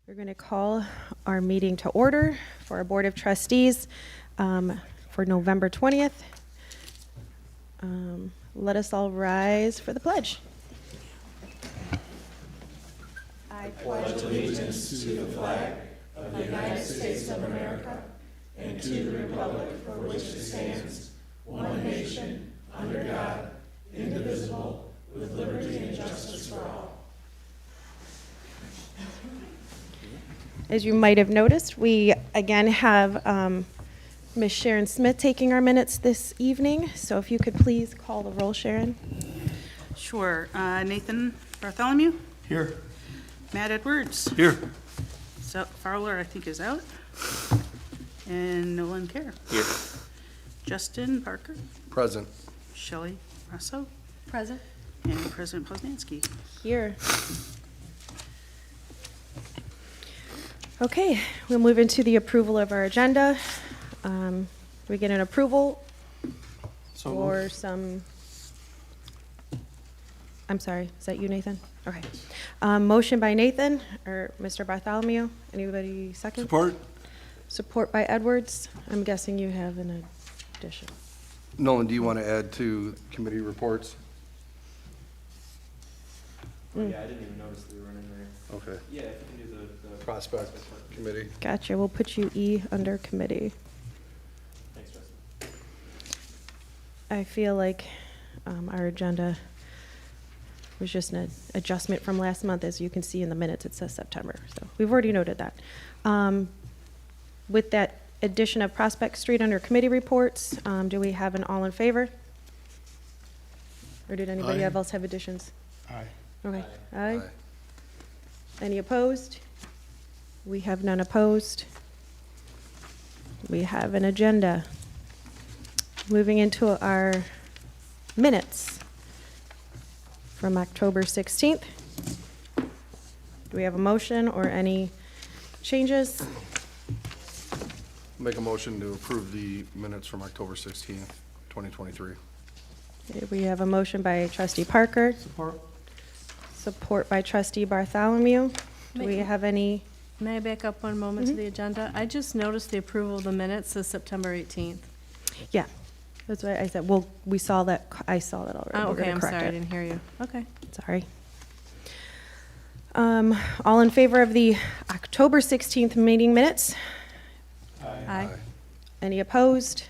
We're going to call our meeting to order for our Board of Trustees for November 20th. Let us all rise for the pledge. I pledge allegiance to the flag of the United States of America and to the republic for which it stands, one nation, under God, indivisible, with liberty and justice for all. As you might have noticed, we again have Ms. Sharon Smith taking our minutes this evening. So if you could please call the roll, Sharon. Sure. Nathan Bartholomew? Here. Matt Edwards? Here. So Fowler, I think, is out. And Nolan Kerr? Here. Justin Parker? Present. Shelley Russo? Present. And President Poznansky? Here. Okay, we'll move into the approval of our agenda. We get an approval or some, I'm sorry, is that you, Nathan? Okay. Motion by Nathan or Mr. Bartholomew. Anybody second? Support. Support by Edwards. I'm guessing you have an addition. Nolan, do you want to add to committee reports? Yeah, I didn't even notice they were in there. Okay. Yeah, if you can do the Prospect committee. Gotcha, we'll put you E under committee. Thanks, Justin. I feel like our agenda was just an adjustment from last month. As you can see in the minutes, it says September. So we've already noted that. With that addition of Prospect Street under committee reports, do we have an all in favor? Or did anybody else have additions? Aye. Okay. Aye. Any opposed? We have none opposed. We have an agenda. Moving into our minutes from October 16th. Do we have a motion or any changes? Make a motion to approve the minutes from October 16th, 2023. Okay, we have a motion by Trustee Parker. Support. Support by Trustee Bartholomew. Do we have any? May I back up one moment to the agenda? I just noticed the approval of the minutes is September 18th. Yeah, that's what I said. Well, we saw that. I saw that already. Oh, We're okay, gonna I'm correct sorry, I it. didn't hear you. Okay. Sorry. All in favor of the October 16th meeting minutes? Aye. Any opposed?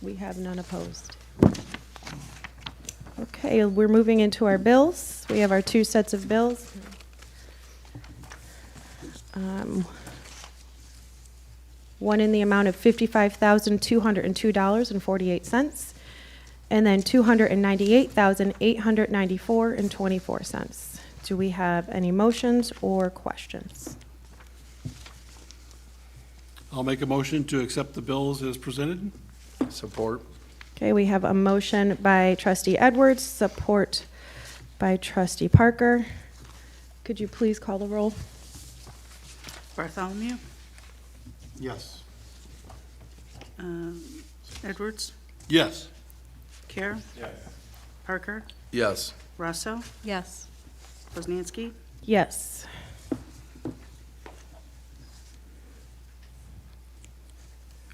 We have none opposed. Okay, we're moving into our bills. We have our two sets of bills. One in the amount of $55,202.48, and then $298,894.24. Do we have any motions or questions? I'll make a motion to accept the bills as presented. Support. Okay, we have a motion by Trustee Edwards, support by Trustee Parker. Could you please call the roll? Bartholomew? Yes. Edwards? Yes. Kerr? Yes. Parker? Yes. Russo? Yes. Poznansky? Yes.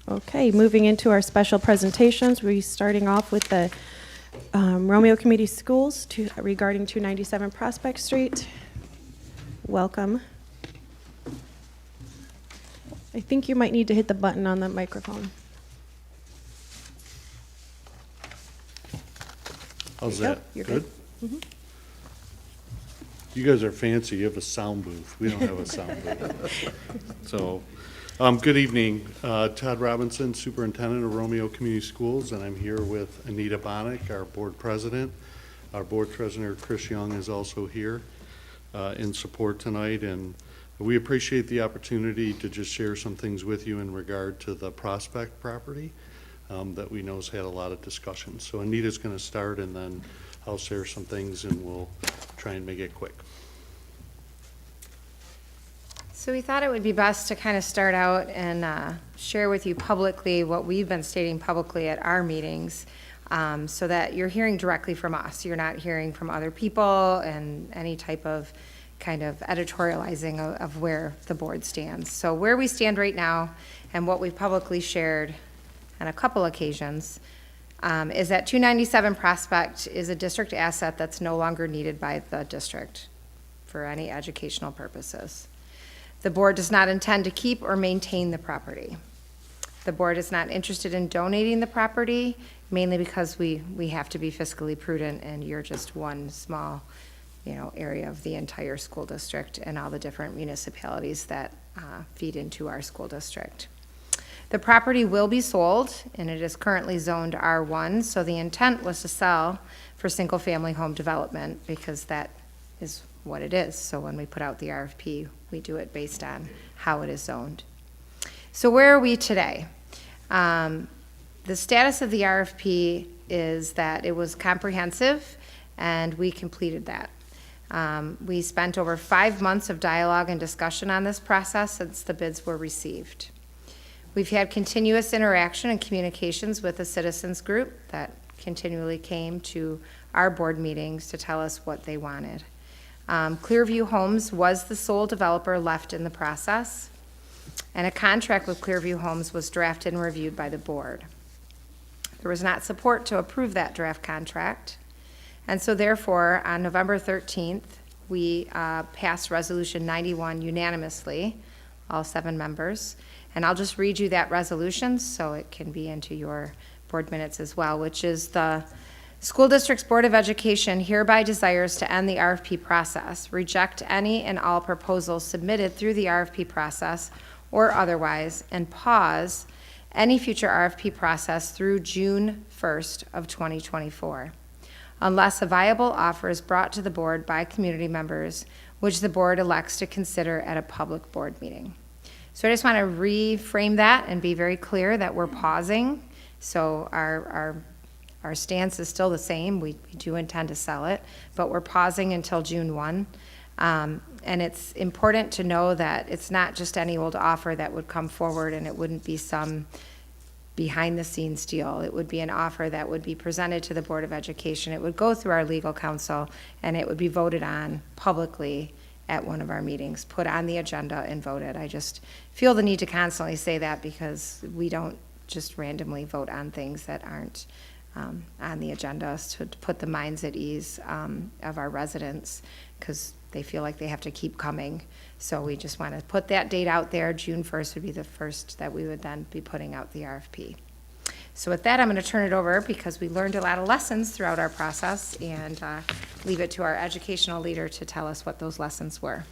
Okay, moving into our special presentations, we're starting off with the Romeo Community Schools regarding 297 Prospect Street. Welcome. I think you might need to hit the button on the microphone. How's There you that? go. You're Good? good. You guys are fancy. You have a sound booth. We don't have a sound booth. So, good evening. Todd Robinson, Superintendent of Romeo Community Schools, and I'm here with Anita Bonnick, our Board President. Our Board Treasurer, Chris Young, is also here in support tonight, and we appreciate the opportunity to just share some things with you in regard to the Prospect property that we know has had a lot of discussion. So Anita's going to start, and then I'll share some things, and we'll try and make it quick. So we thought it would be best to kind of start out and share with you publicly what we've been stating publicly at our meetings, so that you're hearing directly from us. You're not hearing from other people and any type of, kind of editorializing of where the board stands. So where we stand right now, and what we've publicly shared on a couple occasions, is that 297 Prospect is a district asset that's no longer needed by the district for any educational purposes. The board does not intend to keep or maintain the property. The board is not interested in donating the property, mainly because we have to be fiscally prudent, and you're just one small, area of the entire school district and all the different municipalities that feed into our school district. The property will be sold, and it is currently zoned R1, so the intent was to sell for single-family home development, because that is what it is. So when we put out the RFP, we do it based on how it is zoned. So where are we today? The status of the RFP is that it was comprehensive, and we completed that. We spent over 5 months of dialogue and discussion on this process since the bids were received. We've had continuous interaction and communications with the citizens group that continually came to our board meetings to tell us what they wanted. Clearview Homes was the sole developer left in the process, and a contract with Clearview Homes was drafted and reviewed by the board. There was not support to approve that draft contract, and so therefore, on November 13th, we passed Resolution 91 unanimously, all 7 members. And I'll just read you that resolution so it can be into your board minutes as well, which is: the School District's Board of Education hereby desires to end the RFP process, reject any and all proposals submitted through the RFP process or otherwise, and pause any future RFP process through June 1st of 2024, unless a viable offer is brought to the board by community members, which the board elects to consider at a public board meeting. So I just want to reframe that and be very clear that we're pausing. So our stance is still the same. We do intend to sell it, but we're pausing until June 1. And it's important to know that it's not just any old offer that would come forward, and it wouldn't be some behind-the-scenes deal. It would be an offer that would be presented to the Board of Education. It would go through our legal counsel, and it would be voted on publicly at one of our meetings, put on the agenda and voted. I just feel the need to constantly say that, because we don't just randomly vote on things that aren't on the agenda, to put the minds at ease of our residents, because they feel like they have to keep coming. So we just want to put that date out there. June 1st would be the first that we would then be putting out the RFP. So with that, I'm going to turn it over, because we learned a lot of lessons throughout our process, and leave it to our educational leader to tell us what those lessons were.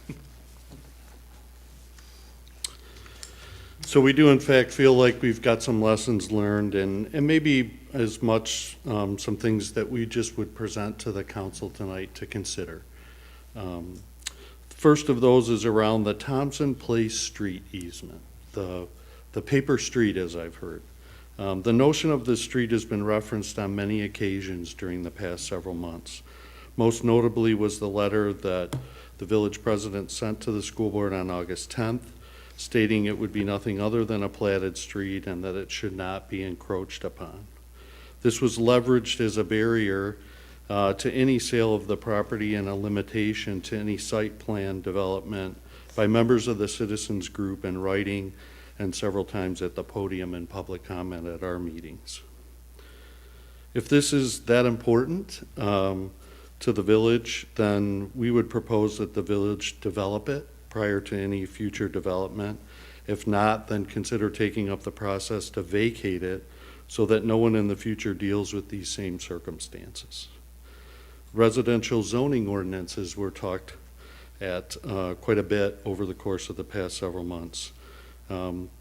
So we do in fact feel like we've got some lessons learned, and maybe as much some things that we just would present to the council tonight to consider. First of those is around the Thompson Place Street easement, the paper street, as I've heard. The notion of this street has been referenced on many occasions during the past several months. Most notably was the letter that the village president sent to the school board on August 10th, stating it would be nothing other than a platted street and that it should not be encroached upon. This was leveraged as a barrier to any sale of the property and a limitation to any site plan development by members of the citizens group in writing and several times at the podium in public comment at our meetings. If this is that important to the village, then we would propose that the village develop it prior to any future development. If not, then consider taking up the process to vacate it so that no one in the future deals with these same circumstances. Residential zoning ordinances were talked at quite a bit over the course of the past several months.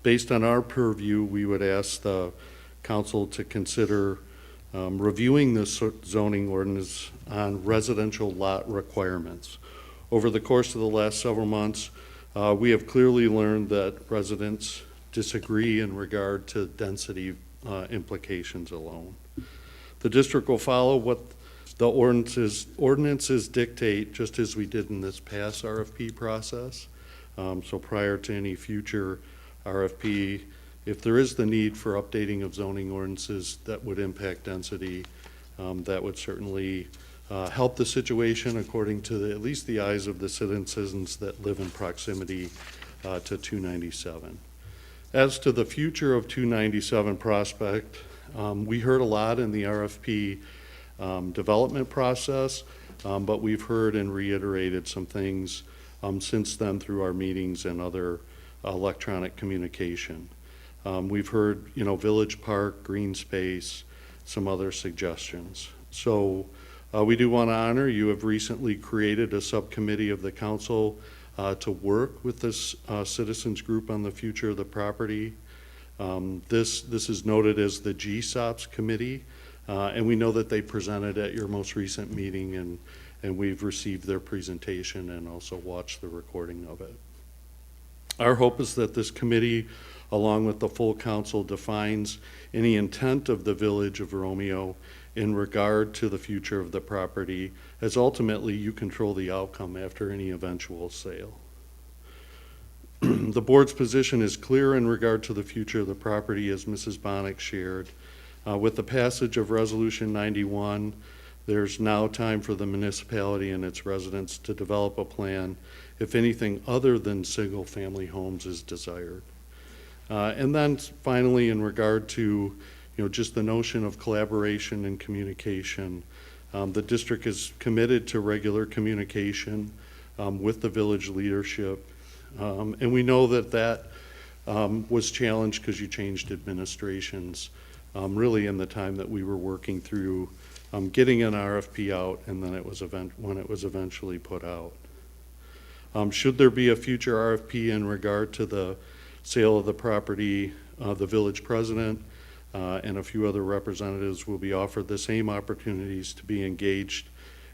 Based on our purview, we would ask the council to consider reviewing the zoning ordinance on residential lot requirements. Over the course of the last several months, we have clearly learned that residents disagree in regard to density implications alone. The district will follow what the ordinances dictate, just as we did in this past RFP process. So prior to any future RFP, if there is the need for updating of zoning ordinances that would impact density, that would certainly help the situation according to at least the eyes of the citizens that live in proximity to 297. As to the future of 297 Prospect, we heard a lot in the RFP development process, but we've heard and reiterated some things since then through our meetings and other electronic communication. We've heard, Village Park, green space, some other suggestions. So we do want to honor you have recently created a subcommittee of the council to work with this citizens group on the future of the property. This is noted as the GSOPS committee, and we know that they presented at your most recent meeting, and we've received their presentation and also watched the recording of it. Our hope is that this committee, along with the full council, defines any intent of the Village of Romeo in regard to the future of the property, as ultimately you control the outcome after any eventual sale. The board's position is clear in regard to the future of the property, as Mrs. Bonnick shared. With the passage of Resolution 91, there's now time for the municipality and its residents to develop a plan if anything other than single-family homes is desired. And then finally, in regard to just the notion of collaboration and communication, the district is committed to regular communication with the village leadership. And we know that was challenged because you changed administrations really in the time that we were working through getting an RFP out, and then when it was eventually put out. Should there be a future RFP in regard to the sale of the property, the village president and a few other representatives will be offered the same opportunities to be engaged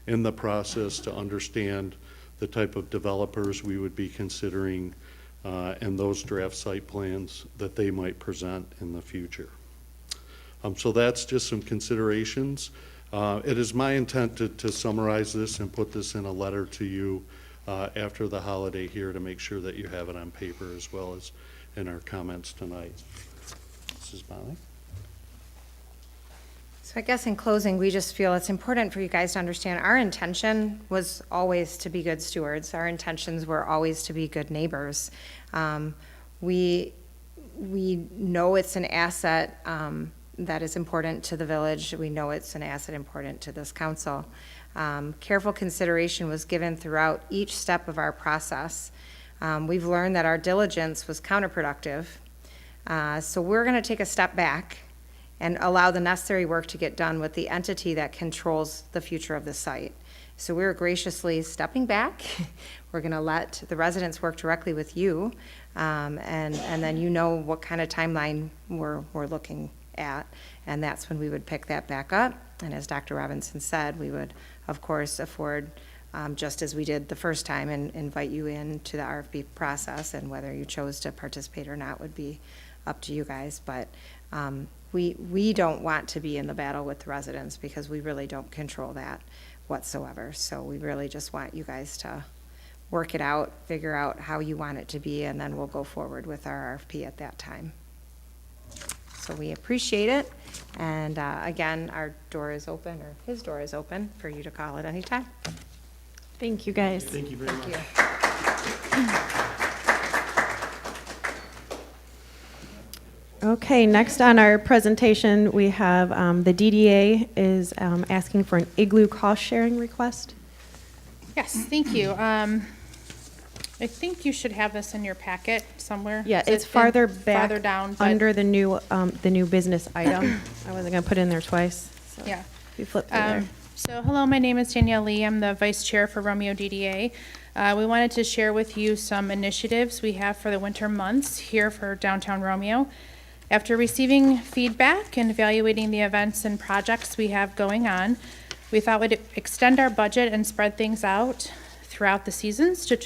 in the process to understand the type of developers we would be considering and those draft site plans that they might present in the future. So that's just some considerations. It is my intent to summarize this and put this in a letter to you after the holiday here to make sure that you have it on paper as well as in our comments tonight. Mrs. Bonnick? So I guess in closing, we just feel it's important for you guys to understand our intention was always to be good stewards. Our intentions were always to be good neighbors. We know it's an asset that is important to the village. We know it's an asset important to this council. Careful consideration was given throughout each step of our process. We've learned that our diligence was counterproductive. So we're going to take a step back and allow the necessary work to get done with the entity that controls the future of the site. So we're graciously stepping back. We're going to let the residents work directly with you, and then you know what kind of timeline we're looking at, and that's when we would pick that back up. And as Dr. Robinson said, we would, of course, afford, just as we did the first time, and invite you into the RFP process, and whether you chose to participate or not would be up to you guys. But we don't want to be in the battle with the residents because we really don't control that whatsoever. So we really just want you guys to work it out, figure out how you want it to be, and then we'll go forward with our RFP at that time. So we appreciate it. And again, our door is open, or his door is open for you to call at any time. Thank you, guys. Thank you very much. Okay, next on our presentation, we have the DDA is asking for an igloo cost-sharing request. Yes, thank you. I think you should have this in your packet somewhere. Yeah, Is it it's farther in- back. Farther down, but Under the new business item. I wasn't gonna put it in there twice, so. yeah. We flip through there. So, hello, my name is Danielle Lee. I'm the Vice Chair for Romeo DDA. We wanted to share with you some initiatives we have for the winter months here for downtown Romeo. After receiving feedback and evaluating the events and projects we have going on, we thought we'd extend our budget and spread things out throughout the seasons to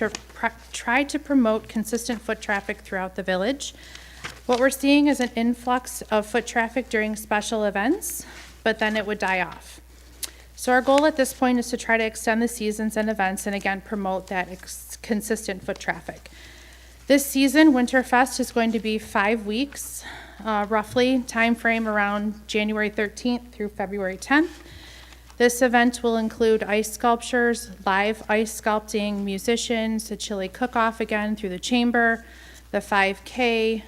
try to promote consistent foot traffic throughout the village. What we're seeing is an influx of foot traffic during special events, but then it would die off. So our goal at this point is to try to extend the seasons and events and again promote that consistent foot traffic. This season, Winterfest is going to be 5 weeks, roughly, time frame around January 13th through February 10th. This event will include ice sculptures, live ice sculpting, musicians, a chili cook-off again through the chamber, the 5K,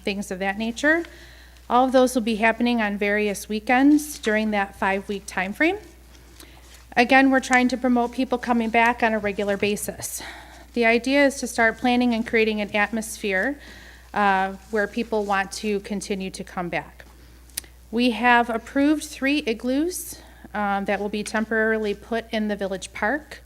things of that nature. All of those will be happening on various weekends during that 5-week time frame. Again, we're trying to promote people coming back on a regular basis. The idea is to start planning and creating an atmosphere where people want to continue to come back. We have approved 3 igloos that will be temporarily put in the village park.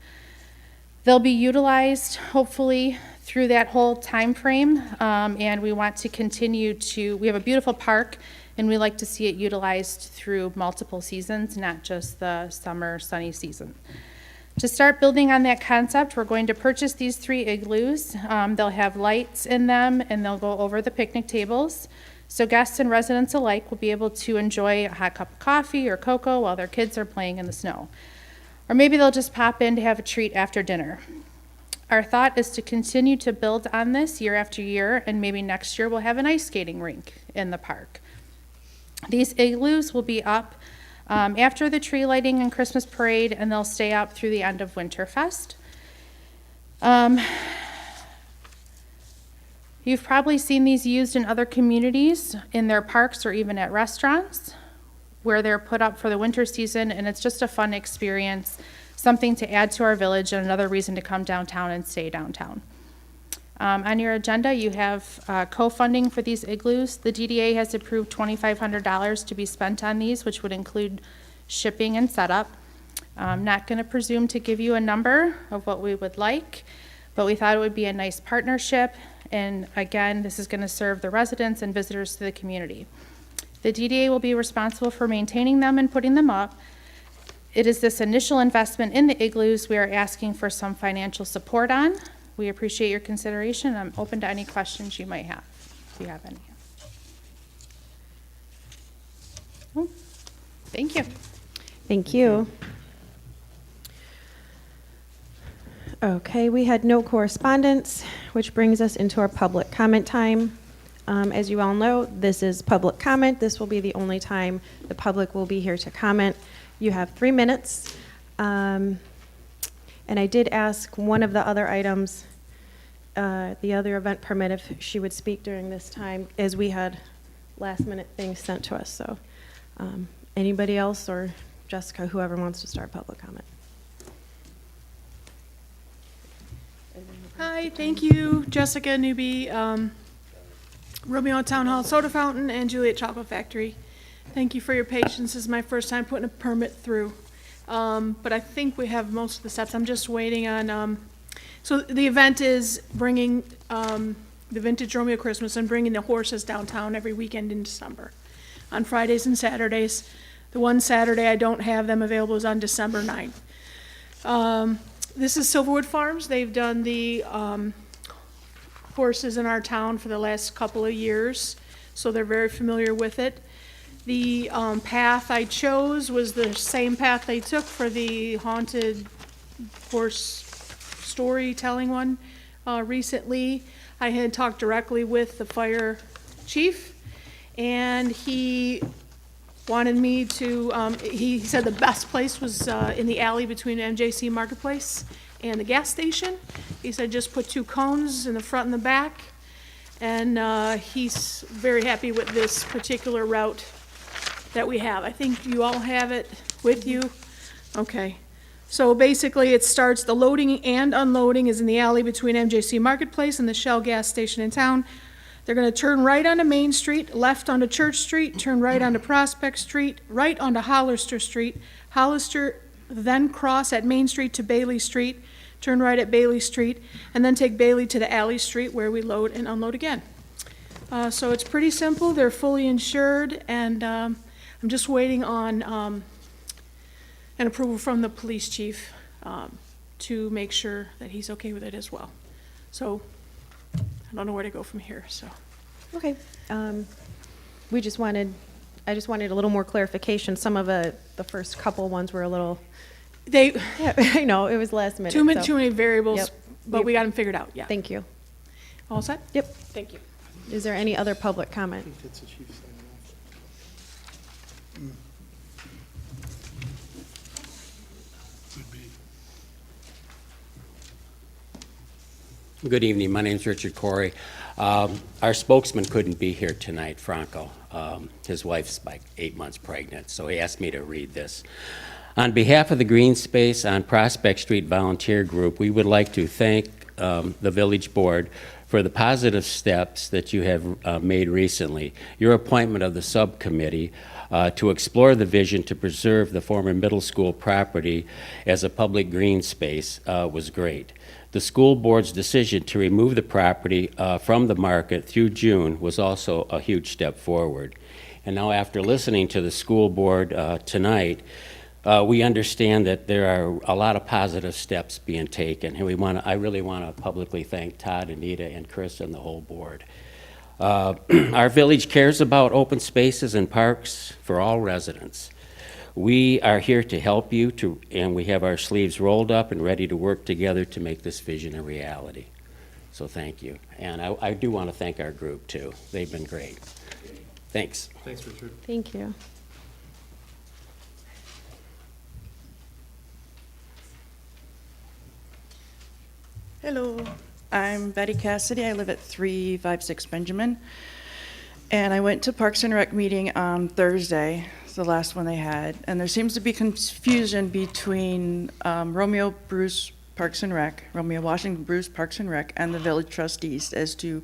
They'll be utilized, hopefully, through that whole time frame, and we want to continue to, we have a beautiful park, and we like to see it utilized through multiple seasons, not just the summer sunny season. To start building on that concept, we're going to purchase these 3 igloos. They'll have lights in them, and they'll go over the picnic tables. So guests and residents alike will be able to enjoy a hot cup of coffee or cocoa while their kids are playing in the snow. Or maybe they'll just pop in to have a treat after dinner. Our thought is to continue to build on this year after year, and maybe next year we'll have an ice skating rink in the park. These igloos will be up after the tree lighting and Christmas parade, and they'll stay up through the end of Winterfest. You've probably seen these used in other communities, in their parks or even at restaurants, where they're put up for the winter season, and it's just a fun experience, something to add to our village and another reason to come downtown and stay downtown. On your agenda, you have co-funding for these igloos. The DDA has approved $2,500 to be spent on these, which would include shipping and setup. I'm not going to presume to give you a number of what we would like, but we thought it would be a nice partnership. And again, this is going to serve the residents and visitors to the community. The DDA will be responsible for maintaining them and putting them up. It is this initial investment in the igloos we are asking for some financial support on. We appreciate your consideration. I'm open to any questions you might have, if you have any. Oh, thank you. Thank you. Okay, we had no correspondence, which brings us into our public comment time. As you all know, this is public comment. This will be the only time the public will be here to comment. You have 3 minutes. And I did ask one of the other items, the other event permit, if she would speak during this time, as we had last-minute things sent to us. So anybody else, or Jessica, whoever wants to start public comment. Hi, thank you, Jessica Newby, Romeo Town Hall Soda Fountain, and Juliet Chocolate Factory. Thank you for your patience. This is my first time putting a permit through. But I think we have most of the steps. I'm just waiting on, so the event is bringing the Vintage Romeo Christmas and bringing the horses downtown every weekend in December on Fridays and Saturdays. The one Saturday I don't have them available is on December 9th. This is Silverwood Farms. They've done the horses in our town for the last couple of years, so they're very familiar with it. The path I chose was the same path they took for the haunted horse storytelling one recently. I had talked directly with the fire chief, and he wanted me to, he said the best place was in the alley between MJC Marketplace and the gas station. He said just put 2 cones in the front and the back, and he's very happy with this particular route that we have. I think you all have it with you. Okay. So basically it starts, the loading and unloading is in the alley between MJC Marketplace and the Shell gas station in town. They're going to turn right onto Main Street, left onto Church Street, turn right onto Prospect Street, right onto Hollister Street. Hollister, then cross at Main Street to Bailey Street, turn right at Bailey Street, and then take Bailey to the Alley Street where we load and unload again. So it's pretty simple. They're fully insured, and I'm just waiting on an approval from the police chief to make sure that he's okay with it as well. So I don't know where to go from here, so. Okay. I just wanted a little more clarification. Some of the first couple ones were a little, yeah, I know, it was last minute. Too so. many variables, Yep. but we got them figured out, yeah. Thank you. All set? Yep. Thank you. Is there any other public comment? Good evening. My name is Richard Corey. Our spokesman couldn't be here tonight, Franco. His wife's like 8 months pregnant, so he asked me to read this. On behalf of the Green Space on Prospect Street Volunteer Group, we would like to thank the Village Board for the positive steps that you have made recently. Your appointment of the subcommittee to explore the vision to preserve the former middle school property as a public green space was great. The school board's decision to remove the property from the market through June was also a huge step forward. And now, after listening to the school board tonight, we understand that there are a lot of positive steps being taken, and I really want to publicly thank Todd, Anita, and Chris, and the whole board. Our village cares about open spaces and parks for all residents. We are here to help you, and we have our sleeves rolled up and ready to work together to make this vision a reality. So thank you. And I do want to thank our group, too. They've been great. Thanks. Thanks, Richard. Thank you. Hello, I'm Betty Cassidy. I live at 356 Benjamin. And I went to Parks and Rec meeting on Thursday, the last one they had, and there seems to be confusion between Romeo Bruce Parks and Rec, Romeo Washington Bruce Parks and Rec, and the village trustees as to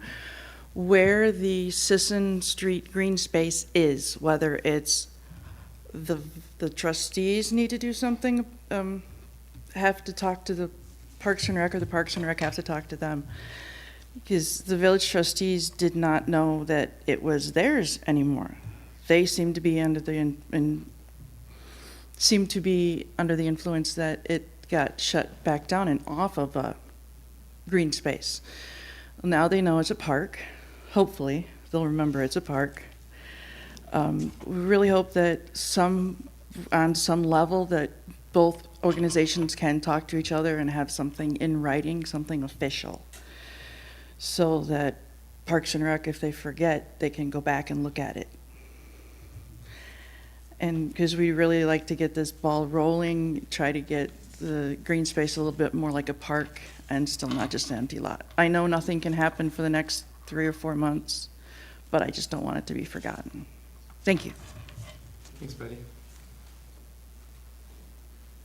where the Sisson Street green space is, whether it's the trustees need to do something, have to talk to the Parks and Rec, or the Parks and Rec have to talk to them. Because the village trustees did not know that it was theirs anymore. They seemed to be under the influence that it got shut back down and off of a green space. Well, now they know it's a park. Hopefully, they'll remember it's a park. We really hope that on some level that both organizations can talk to each other and have something in writing, something official, so that Parks and Rec, if they forget, they can go back and look at it. And because we really like to get this ball rolling, try to get the green space a little bit more like a park and still not just an empty lot. I know nothing can happen for the next 3 or 4 months, but I just don't want it to be forgotten. Thank you. Thanks, Betty.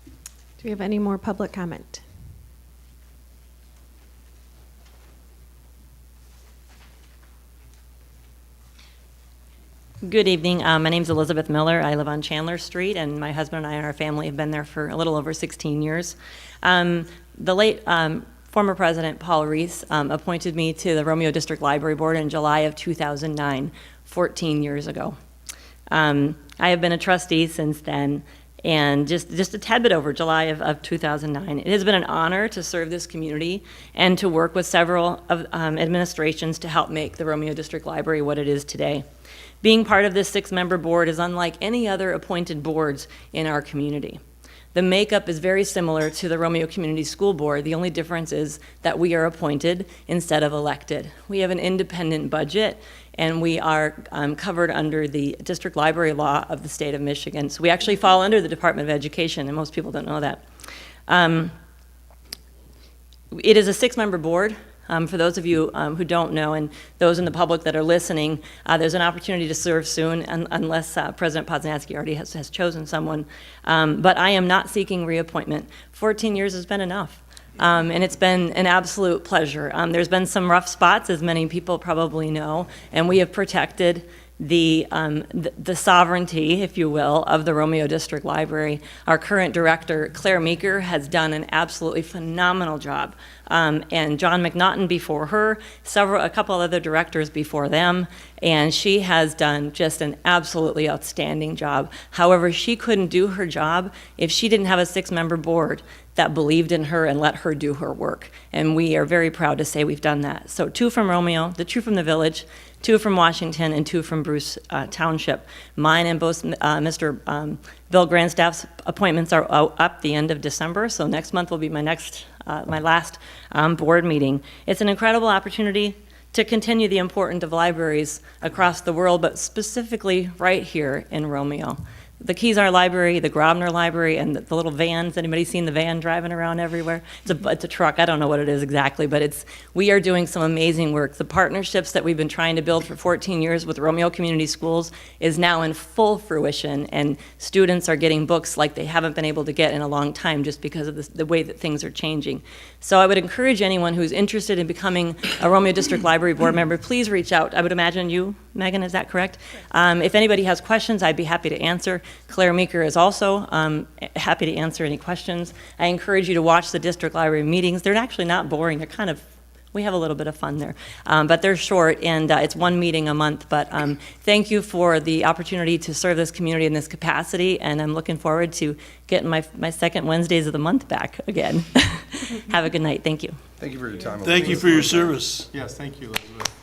Do we have any more public comment? Good evening. My name's Elizabeth Miller. I live on Chandler Street, and my husband and I and our family have been there for a little over 16 years. The late former president, Paul Reese, appointed me to the Romeo District Library Board in July of 2009, 14 years ago. I have been a trustee since then, and just a tad bit over July of 2009. It has been an honor to serve this community and to work with several of administrations to help make the Romeo District Library what it is today. Being part of this 6-member board is unlike any other appointed boards in our community. The makeup is very similar to the Romeo Community School Board. The only difference is that we are appointed instead of elected. We have an independent budget, and we are covered under the district library law of the state of Michigan. So we actually fall under the Department of Education, and most people don't know that. It is a 6-member board. For those of you who don't know, and those in the public that are listening, there's an opportunity to serve soon, unless President Poznanski already has chosen someone. But I am not seeking reappointment. 14 years has been enough, and it's been an absolute pleasure. There's been some rough spots, as many people probably know, and we have protected the sovereignty, if you will, of the Romeo District Library. Our current director, Claire Meeker, has done an absolutely phenomenal job. And John McNaughton before her, a couple other directors before them, and she has done just an absolutely outstanding job. However, she couldn't do her job if she didn't have a 6-member board that believed in her and let her do her work. And we are very proud to say we've done that. So 2 from Romeo, the 2 from the village, 2 from Washington, and 2 from Bruce Township. Mine and both Mr. Bill Grandstaff's appointments are up the end of December, so next month will be my last board meeting. It's an incredible opportunity to continue the importance of libraries across the world, but specifically right here in Romeo. the Kezar Library, the Grosvenor Library, and the little vans. Anybody seen the van driving around everywhere? It's a truck. I don't know what it is exactly, but we are doing some amazing work. The partnerships that we've been trying to build for 14 years with Romeo Community Schools is now in full fruition, and students are getting books like they haven't been able to get in a long time just because of the way that things are changing. So I would encourage anyone who's interested in becoming a Romeo District Library Board member, please reach out. I would imagine you, Megan, is that correct? If anybody has questions, I'd be happy to answer. Claire Meeker is also happy to answer any questions. I encourage you to watch the district library meetings. They're actually not boring. They're we have a little bit of fun there. But they're short, and it's one meeting a month. But thank you for the opportunity to serve this community in this capacity, and I'm looking forward to getting my second Wednesdays of the month back again. Have a good night. Thank you. Thank you for your time. Thank you for your service. Yes, thank you, Elizabeth.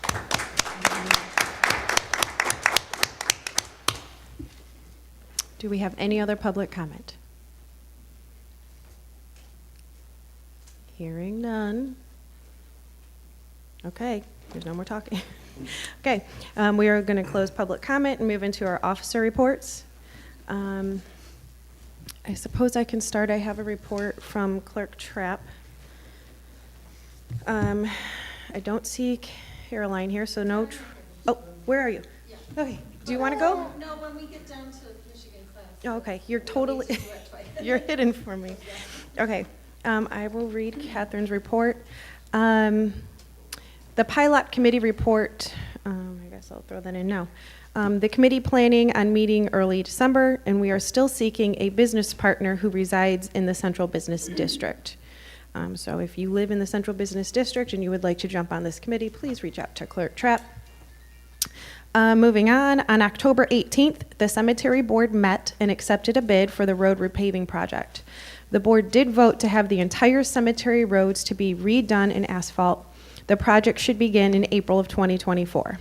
Do we have any other public comment? Hearing none. Okay, there's no more talking. Okay, we are going to close public comment and move into our officer reports. I suppose I can start. I have a report from Clerk Trapp. I don't see Caroline here, so no. Oh, where are you? Okay, do you want to go? No, when we get down to Michigan class. Oh, okay, you're totally, you're hidden from me. Okay, I will read Catherine's report. The pilot committee report, I guess I'll throw that in now. The committee planning on meeting early December, and we are still seeking a business partner who resides in the Central Business District. So if you live in the Central Business District and you would like to jump on this committee, please reach out to Clerk Trapp. Moving on October 18th, the cemetery board met and accepted a bid for the road repaving project. The board did vote to have the entire cemetery roads to be redone in asphalt. The project should begin in April of 2024.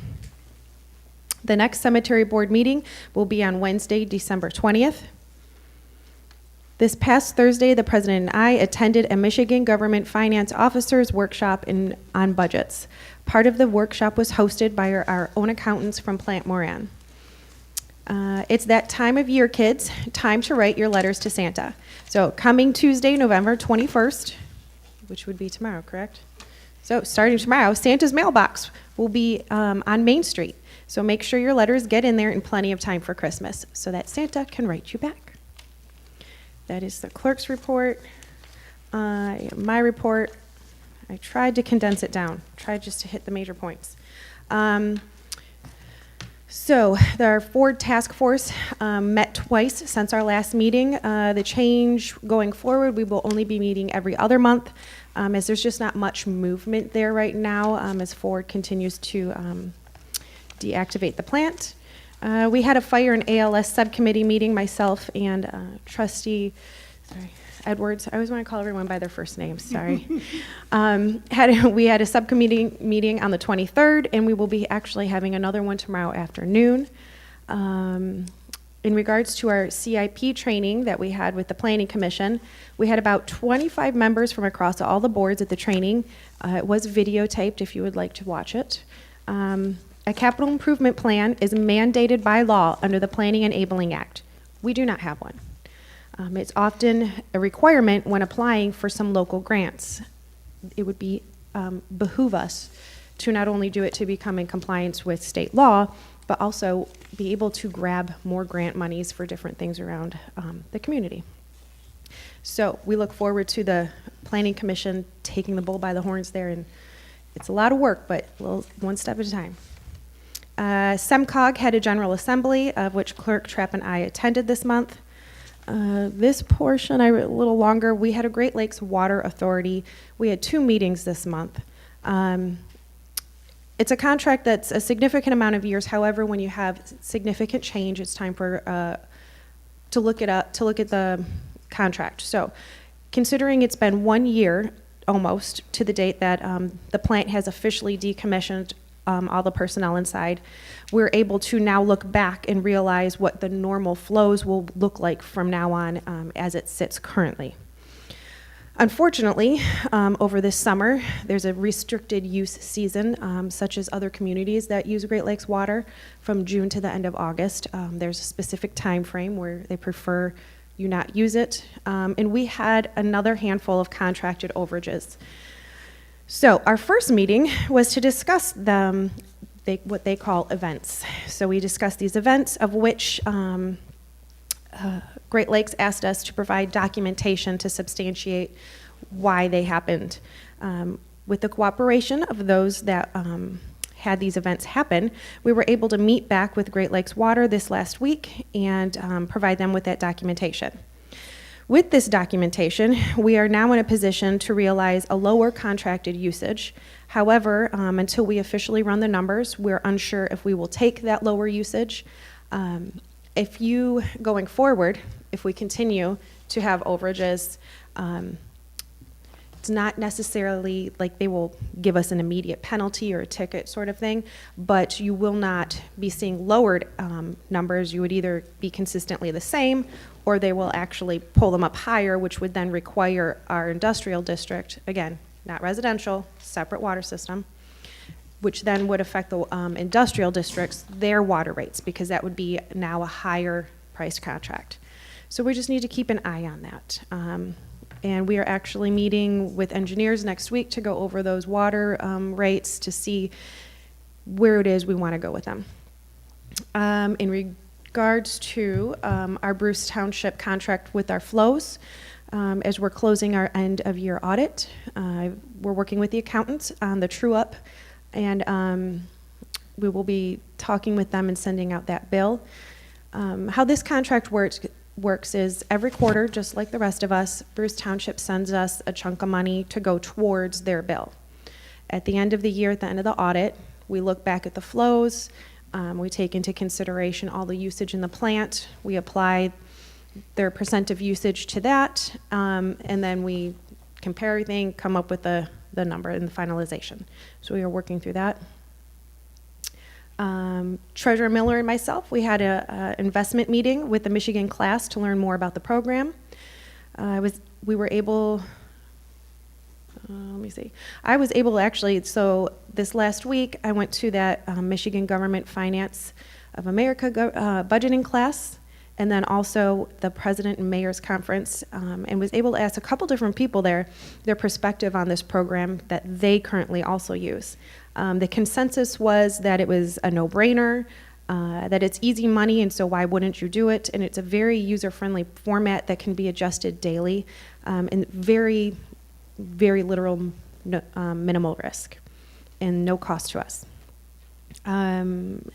The next cemetery board meeting will be on Wednesday, December 20th. This past Thursday, the president and I attended a Michigan Government Finance Officers Workshop on budgets. Part of the workshop was hosted by our own accountants from Plant Moran. It's that time of year, kids, time to write your letters to Santa. So coming Tuesday, November 21st, which would be tomorrow, correct? So starting tomorrow, Santa's mailbox will be on Main Street. So make sure your letters get in there in plenty of time for Christmas so that Santa can write you back. That is the clerk's report. My report, I tried to condense it down, tried just to hit the major points. So our Ford Task Force met twice since our last meeting. The change going forward, we will only be meeting every other month, as there's just not much movement there right now as Ford continues to deactivate the plant. We had a fire and ALS subcommittee meeting, myself and trustee, Edwards. I always want to call everyone by their first names, sorry. We had a subcommittee meeting on the 23rd, and we will be actually having another one tomorrow afternoon. In regards to our CIP training that we had with the Planning Commission, we had about 25 members from across all the boards at the training. It was videotaped if you would like to watch it. A capital improvement plan is mandated by law under the Planning Enabling Act. We do not have one. It's often a requirement when applying for some local grants. It would behoove us to not only do it to become in compliance with state law, but also be able to grab more grant monies for different things around the community. So we look forward to the Planning Commission taking the bull by the horns there, and it's a lot of work, but one step at a time. SEMCOG had a general assembly, of which Clerk Trapp and I attended this month. This portion, a little longer, we had a Great Lakes Water Authority. We had 2 meetings this month. It's a contract that's a significant amount of years. However, when you have significant change, it's time for to look at the contract. So, considering it's been 1 year almost to the date that the plant has officially decommissioned all the personnel inside, we're able to now look back and realize what the normal flows will look like from now on as it sits currently. Unfortunately, over this summer, there's a restricted use season, such as other communities that use Great Lakes water from June to the end of August. There's a specific time frame where they prefer you not use it. And we had another handful of contracted overages. So our first meeting was to discuss what they call events. So we discussed these events, of which Great Lakes asked us to provide documentation to substantiate why they happened. With the cooperation of those that had these events happen, we were able to meet back with Great Lakes Water this last week and provide them with that documentation. With this documentation, we are now in a position to realize a lower contracted usage. However, until we officially run the numbers, we're unsure if we will take that lower usage. Going forward, if we continue to have overages, it's not necessarily like they will give us an immediate penalty or a ticket sort of thing, but you will not be seeing lowered numbers. You would either be consistently the same, or they will actually pull them up higher, which would then require our industrial district, again, not residential, separate water system, which then would affect the industrial districts, their water rates, because that would be now a higher priced contract. So we just need to keep an eye on that. And we are actually meeting with engineers next week to go over those water rates to see where it is we want to go with them. In regards to our Bruce Township contract with our flows, as we're closing our end of year audit, we're working with the accountants on the true up, and we will be talking with them and sending out that bill. How this contract works is every quarter, just like the rest of us, Bruce Township sends us a chunk of money to go towards their bill. At the end of the year, at the end of the audit, we look back at the flows, we take into consideration all the usage in the plant, we apply their percent of usage to that, and then we compare everything, come up with the number and the finalization. So we are working through that. Treasurer Miller and myself, we had a investment meeting with the Michigan class to learn more about the program. We were able, let me see. I was able to actually, so this last week, I went to that Michigan Government Finance of America budgeting class, and then also the President and Mayor's Conference, and was able to ask a couple different people there their perspective on this program that they currently also use. The consensus was that it was a no-brainer, that it's easy money, and so why wouldn't you do it? And it's a very user-friendly format that can be adjusted daily, and very, very literal minimal risk, and no cost to us. In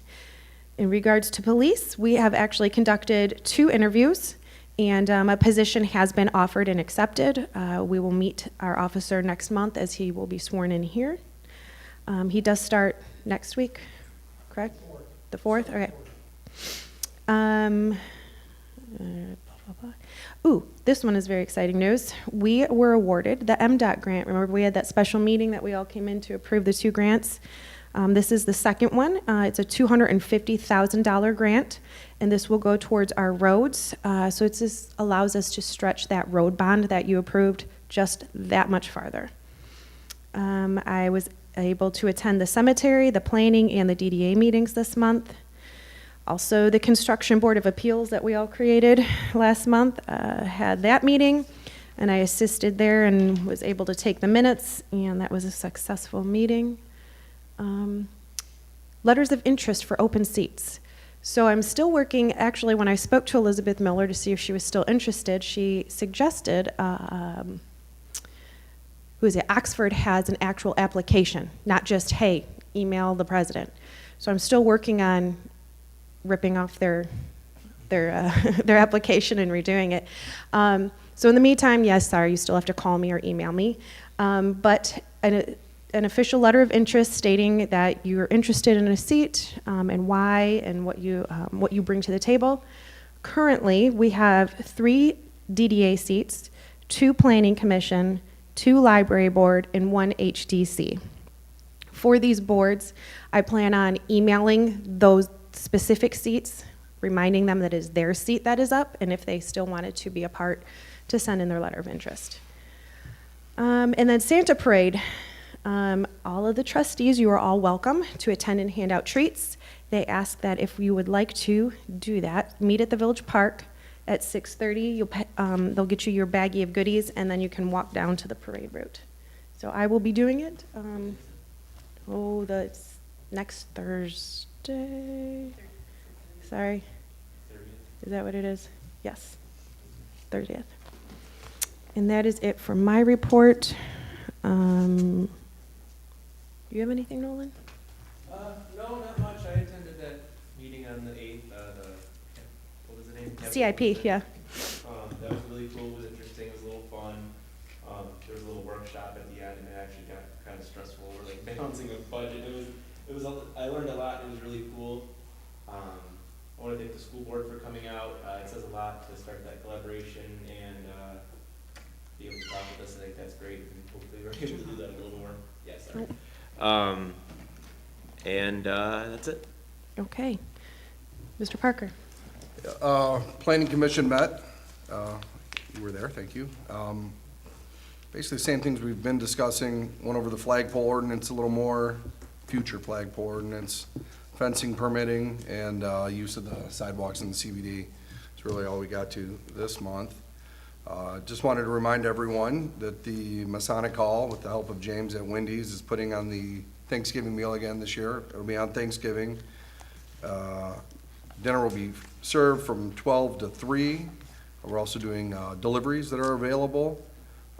regards to police, we have actually conducted 2 interviews, and a position has been offered and accepted. We will meet our officer next month as he will be sworn in here. He does start next week, correct? The 4th? Okay. Ooh, this one is very exciting news. We were awarded the MDOT grant. Remember we had that special meeting that we all came in to approve the 2 grants? This is the second one. It's a $250,000 grant, and this will go towards our roads. So it just allows us to stretch that road bond that you approved just that much farther. I was able to attend the cemetery, the planning, and the DDA meetings this month. Also, the Construction Board of Appeals that we all created last month had that meeting, and I assisted there and was able to take the minutes, and that was a successful meeting. Letters of interest for open seats. So I'm still working, actually, when I spoke to Elizabeth Miller to see if she was still interested, she suggested, Oxford has an actual application, not just, hey, email the president. So I'm still working on ripping off their application and redoing it. So in the meantime, yes, sorry, you still have to call me or email me. But an official letter of interest stating that you're interested in a seat and why and what you bring to the table. Currently, we have 3 DDA seats, 2 Planning Commission, 2 Library Board, and 1 HDC. For these boards, I plan on emailing those specific seats, reminding them that it is their seat that is up, and if they still wanted to be a part, to send in their letter of interest. And then Santa Parade. All of the trustees, you are all welcome to attend and hand out treats. They ask that if you would like to do that, meet at the Village Park at 6:30. They'll get you your baggie of goodies, and then you can walk down to the parade route. So I will be doing it. That's next Thursday. Sorry. Is that what it is? Yes, 30th. And that is it for my report. Do you have anything, Nolan? No, not much. I attended that meeting on the 8th, what was the name? CIP, yeah. That was really cool, it was interesting, it was a little fun. There was a little workshop at the end, and it actually got kind of stressful. We're like balancing a budget. I learned a lot, it was really cool. I want to thank the school board for coming out. It says a lot to start that collaboration and be able to talk with us. I think that's great, and hopefully we're able to do that a little more. Yeah, sorry. And that's it. Okay. Mr. Parker? Planning Commission met. You were there, thank you. Basically, the same things we've been discussing. Went over the flagpole ordinance a little more, future flagpole ordinance, fencing permitting, and use of the sidewalks in the CBD. It's really all we got to this month. Just wanted to remind everyone that the Masonic Hall, with the help of James at Wendy's, is putting on the Thanksgiving meal again this year. It'll be on Thanksgiving. Dinner will be served from 12 to 3. We're also doing deliveries that are available.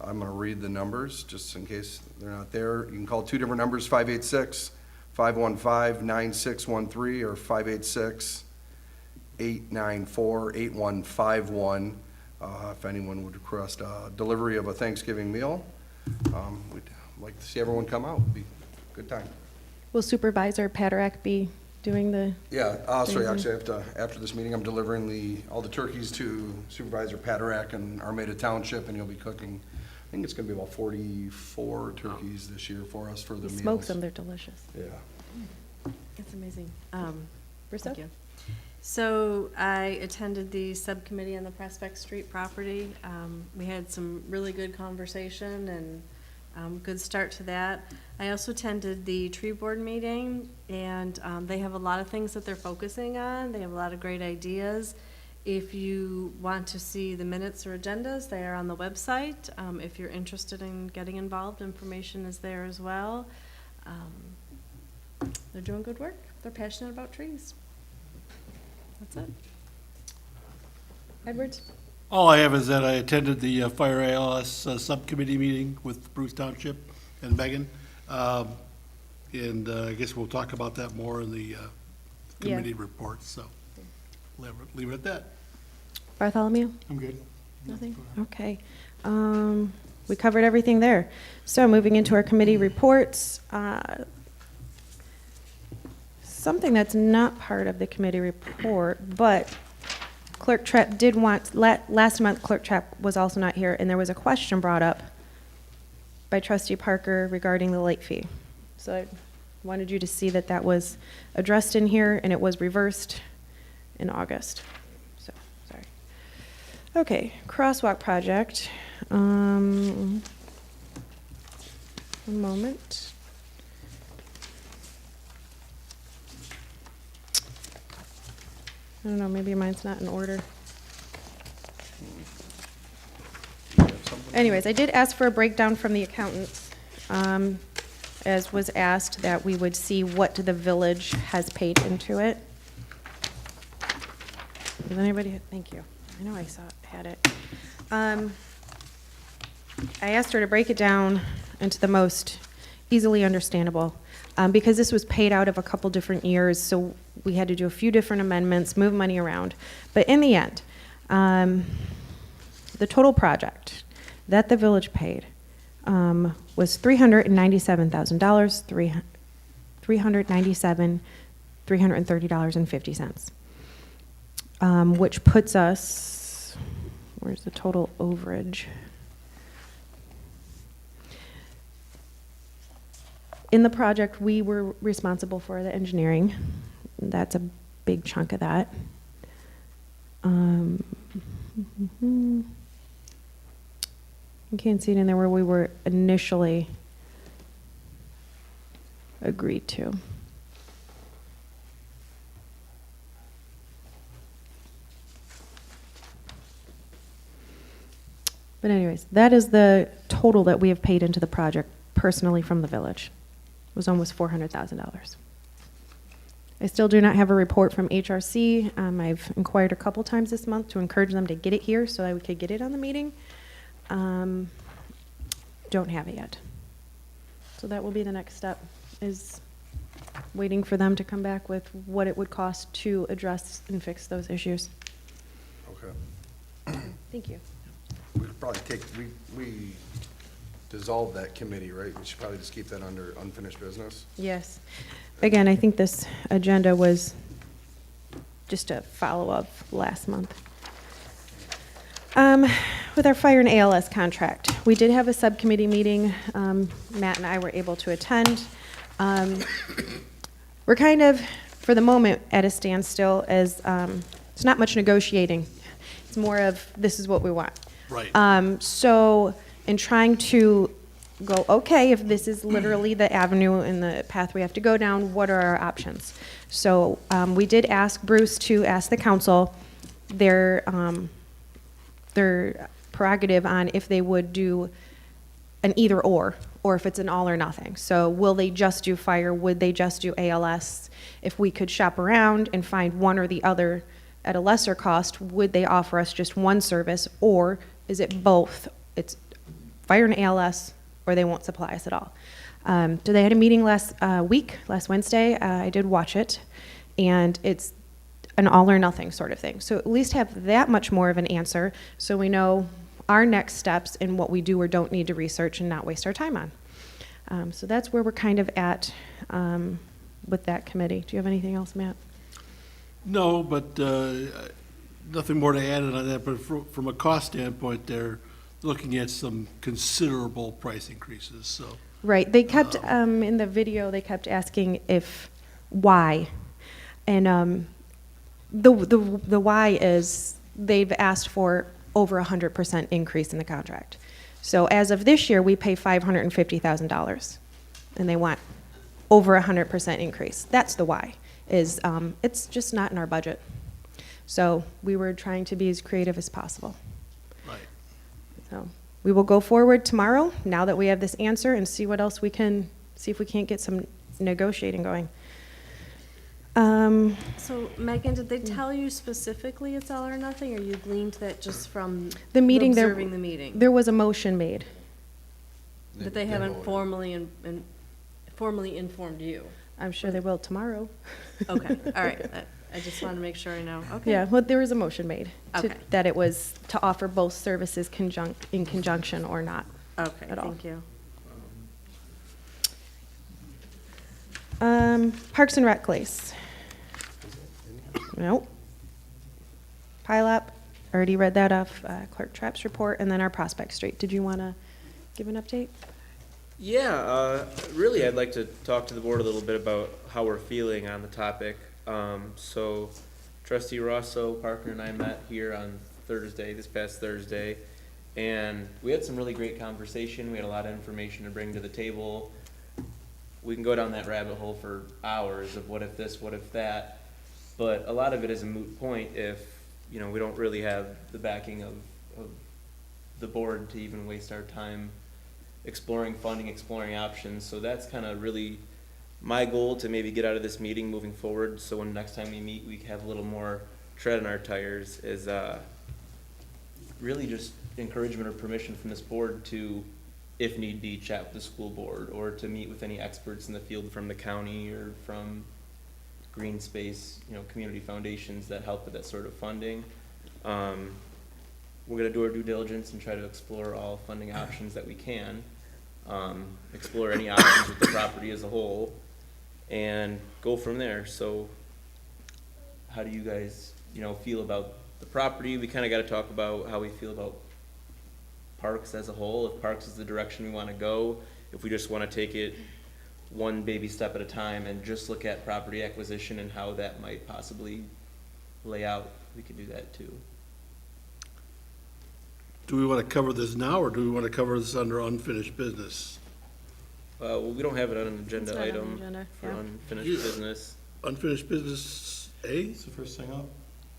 I'm going to read the numbers just in case they're not there. You can call two different numbers, 586-515-9613 or 586-894-8151. If anyone would request a delivery of a Thanksgiving meal, we'd like to see everyone come out. It'd be a good time. Will Supervisor Paderak be doing the? Yeah, sorry, actually, I have to, after this meeting, I'm delivering all the turkeys to Supervisor Paderak in Armada Township, and he'll be cooking. I think it's gonna be about 44 turkeys this year for us for the He meals. smokes them, they're delicious. Yeah. That's amazing. Bristow? Thank you. So I attended the subcommittee on the Prospect Street property. We had some really good conversation and good start to that. I also attended the tree board meeting, and they have a lot of things that they're focusing on. They have a lot of great ideas. If you want to see the minutes or agendas, they are on the website. If you're interested in getting involved, information is there as well. They're doing good work. They're passionate about trees. That's it. Edwards? All I have is that I attended the Fire ALS Subcommittee meeting with Bruce Township and Megan. And I guess we'll talk about that more in the committee reports, so leave it at that. Bartholomew? I'm good. Nothing? Okay. We covered everything there. So moving into our committee reports, something that's not part of the committee report, but Clerk Trapp did want, last month Clerk Trapp was also not here, and there was a question brought up by Trustee Parker regarding the late fee. So I wanted you to see that that was addressed in here, and it was reversed in August. So, sorry. Okay, crosswalk project. One moment. I don't know, maybe mine's not in order. Anyways, I did ask for a breakdown from the accountants, as was asked, that we would see what the village has paid into it. Does anybody, thank you. I know I had it. I asked her to break it down into the most easily understandable, because this was paid out of a couple different years, so we had to do a few different amendments, move money around. But in the end, the total project that the village paid was $397,000, $330.50, which puts us, where's the total overage? In the project, we were responsible for the engineering. That's a big chunk of that. You can't see it in there where we were initially agreed to. But anyways, that is the total that we have paid into the project personally from the village. It was almost $400,000. I still do not have a report from HRC. I've inquired a couple times this month to encourage them to get it here so that we could get it on the meeting. Don't have it yet. So that will be the next step, is waiting for them to come back with what it would cost to address and fix those issues. Okay. Thank you. We could probably we dissolved that committee, right? We should probably just keep that under unfinished business. Yes. Again, I think this agenda was just a follow-up last month. With our fire and ALS contract, we did have a subcommittee meeting. Matt and I were able to attend. We're kind of, for the moment, at a standstill, as it's not much negotiating. It's more of, this is what we want. Right. So in trying to go, okay, if this is literally the avenue and the path we have to go down, what are our options? So we did ask Bruce to ask the council their prerogative on if they would do an either or if it's an all or nothing. So will they just do fire? Would they just do ALS? If we could shop around and find one or the other at a lesser cost, would they offer us just one service, or is it both? It's fire and ALS, or they won't supply us at all. So they had a meeting last Wednesday. I did watch it, and it's an all or nothing sort of thing. So at least have that much more of an answer, so we know our next steps and what we do or don't need to research and not waste our time on. So that's where we're kind of at with that committee. Do you have anything else, Matt? No, but nothing more to add on that, but from a cost standpoint, they're looking at some considerable price increases, so. Right, they kept, in the video, they kept asking why. And the why is they've asked for over 100% increase in the contract. So as of this year, we pay $550,000, and they want over 100% increase. That's the why, is it's just not in our budget. So we were trying to be as creative as possible. Right. So we will go forward tomorrow, now that we have this answer, and see what else we can, see if we can't get some negotiating going. So Megan, did they tell you specifically it's all or nothing, or you gleaned that just from The meeting, observing the meeting? there was a motion made. But they haven't formally informed you? I'm sure they will tomorrow. Okay, all right. I just want to make sure I know. Okay. Yeah, well, there was a motion made Okay. that it was to offer both services in conjunction or not. Okay, At all. thank you. Parks and Rec Place. Nope. Pile up, already read that off, Clerk Trapp's report, and then our Prospect Street. Did you want to give an update? Yeah, really, I'd like to talk to the board a little bit about how we're feeling on the topic. So Trustee Rosso, Parker, and I met here on this past Thursday, and we had some really great conversation. We had a lot of information to bring to the table. We can go down that rabbit hole for hours of what if this, what if that, but a lot of it is a moot point if, we don't really have the backing of the board to even waste our time exploring funding, exploring options. So that's kind of really my goal, to maybe get out of this meeting moving forward, so when next time we meet, we have a little more tread on our tires, is really just encouragement or permission from this board to, if need be, chat with the school board, or to meet with any experts in the field from the county or from green space, community foundations that help with that sort of funding. We're gonna do our due diligence and try to explore all funding options that we can, explore any options with the property as a whole, and go from there. So how do you guys, feel about the property? We kind of got to talk about how we feel about parks as a whole, if parks is the direction we want to go, if we just want to take it one baby step at a time and just look at property acquisition and how that might possibly lay out. We could do that too. Do we want to cover this now, or do we want to cover this under unfinished business? Well, we don't have it on an It's agenda not on the item agenda, for yeah. unfinished Yeah. business. Unfinished business A? It's the first thing up.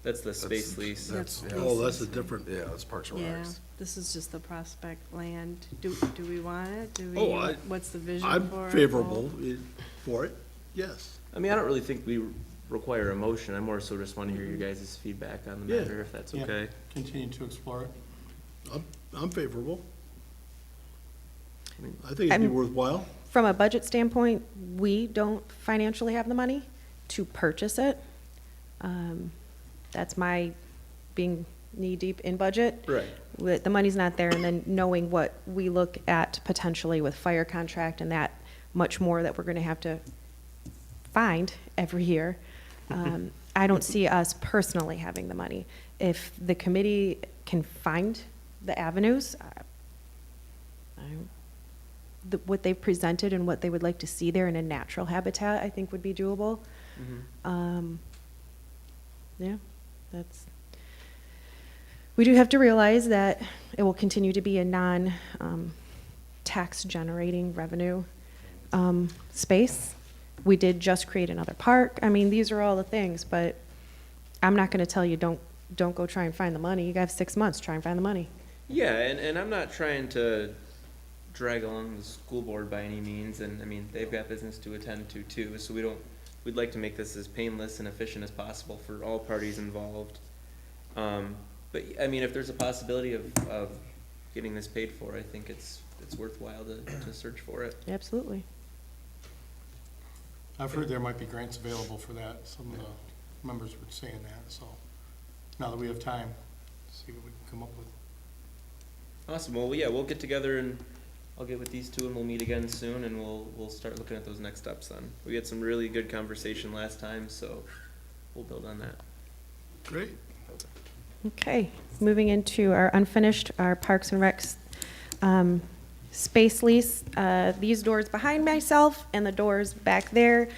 That's the space lease. That's, yeah, Oh, that's a different, yeah, that's Parks and Yeah, Recs. this is just the Prospect land. Do we want it? Do we, Oh, I- what's the vision I'm for it? favorable for it, yes. I mean, I don't really think we require a motion. I more so just want to hear your guys' feedback on the Yeah. matter, if that's Yeah. okay. Continue to explore it. I'm favorable. I mean, I think it'd be I'm- worthwhile. From a budget standpoint, we don't financially have the money to purchase it. That's my being knee-deep in budget. Right. The money's not there, and then knowing what we look at potentially with fire contract and that much more that we're gonna have to find every year. I don't see us personally having the money. If the committee can find the avenues, what they've presented and what they would like to see there in a natural habitat, I think would be doable. Yeah, we do have to realize that it will continue to be a tax generating revenue, space. We did just create another park. I mean, these are all the things, but I'm not gonna tell you, don't go try and find the money. You have 6 months, try and find the money. Yeah, and I'm not trying to drag along the school board by any means, and I mean, they've got business to attend to too, so we'd like to make this as painless and efficient as possible for all parties involved. But, I mean, if there's a possibility of getting this paid for, I think it's worthwhile to search for it. Absolutely. I've heard there might be grants available for that. Some of the members were saying that, so now that we have time, see what we can come up with. Awesome, well, yeah, we'll get together and I'll get with these two and we'll meet again soon and we'll start looking at those next steps then. We had some really good conversation last time, so we'll build on that. Great. Okay, moving into our unfinished, our Parks and Recs space lease. These doors behind myself and the doors back there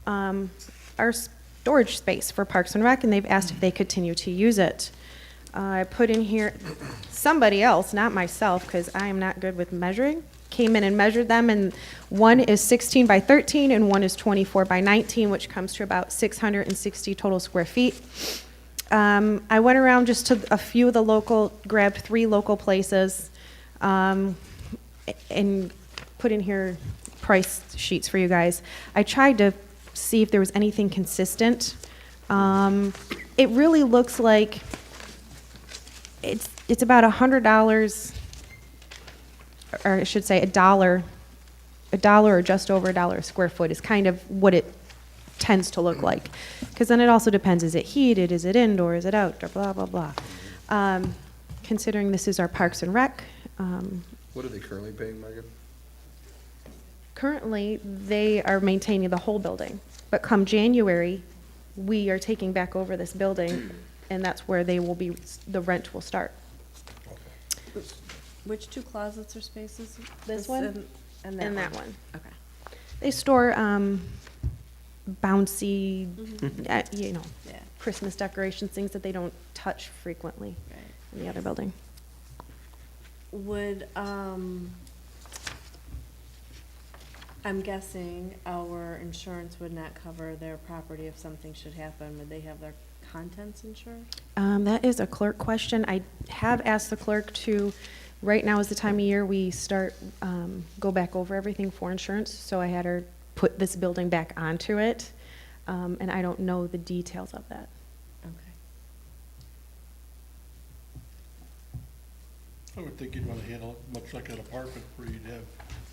are storage space for Parks and Rec, and they've asked if they continue to use it. I put in here, somebody else, not myself, because I am not good with measuring, came in and measured them, and one is 16 by 13 and one is 24 by 19, which comes to about 660 total square feet. I went around just to a few of the grabbed 3 local places, and put in here price sheets for you guys. I tried to see if there was anything consistent. It really looks like it's about $100, or I should say $1 or just over $1 a square foot is kind of what it tends to look like. Because then it also depends, is it heated, is it indoor, is it outdoor, blah, blah, blah. Considering this is our Parks and Rec, What are they currently paying, Megan? currently, they are maintaining the whole building. But come January, we are taking back over this building, and that's where the rent will start. Which 2 closets or spaces? This one And And that one. Okay. They store bouncy, Yeah. Christmas decorations, things that they don't touch frequently Right. in the other building. Would, I'm guessing our insurance would not cover their property if something should happen. Would they have their contents insured? That is a clerk question. I have asked the clerk to, right now is the time of year we start, go back over everything for insurance, so I had her put this building back onto it, and I don't know the details of that. Okay. I would think you'd want to handle it much like an apartment where you'd have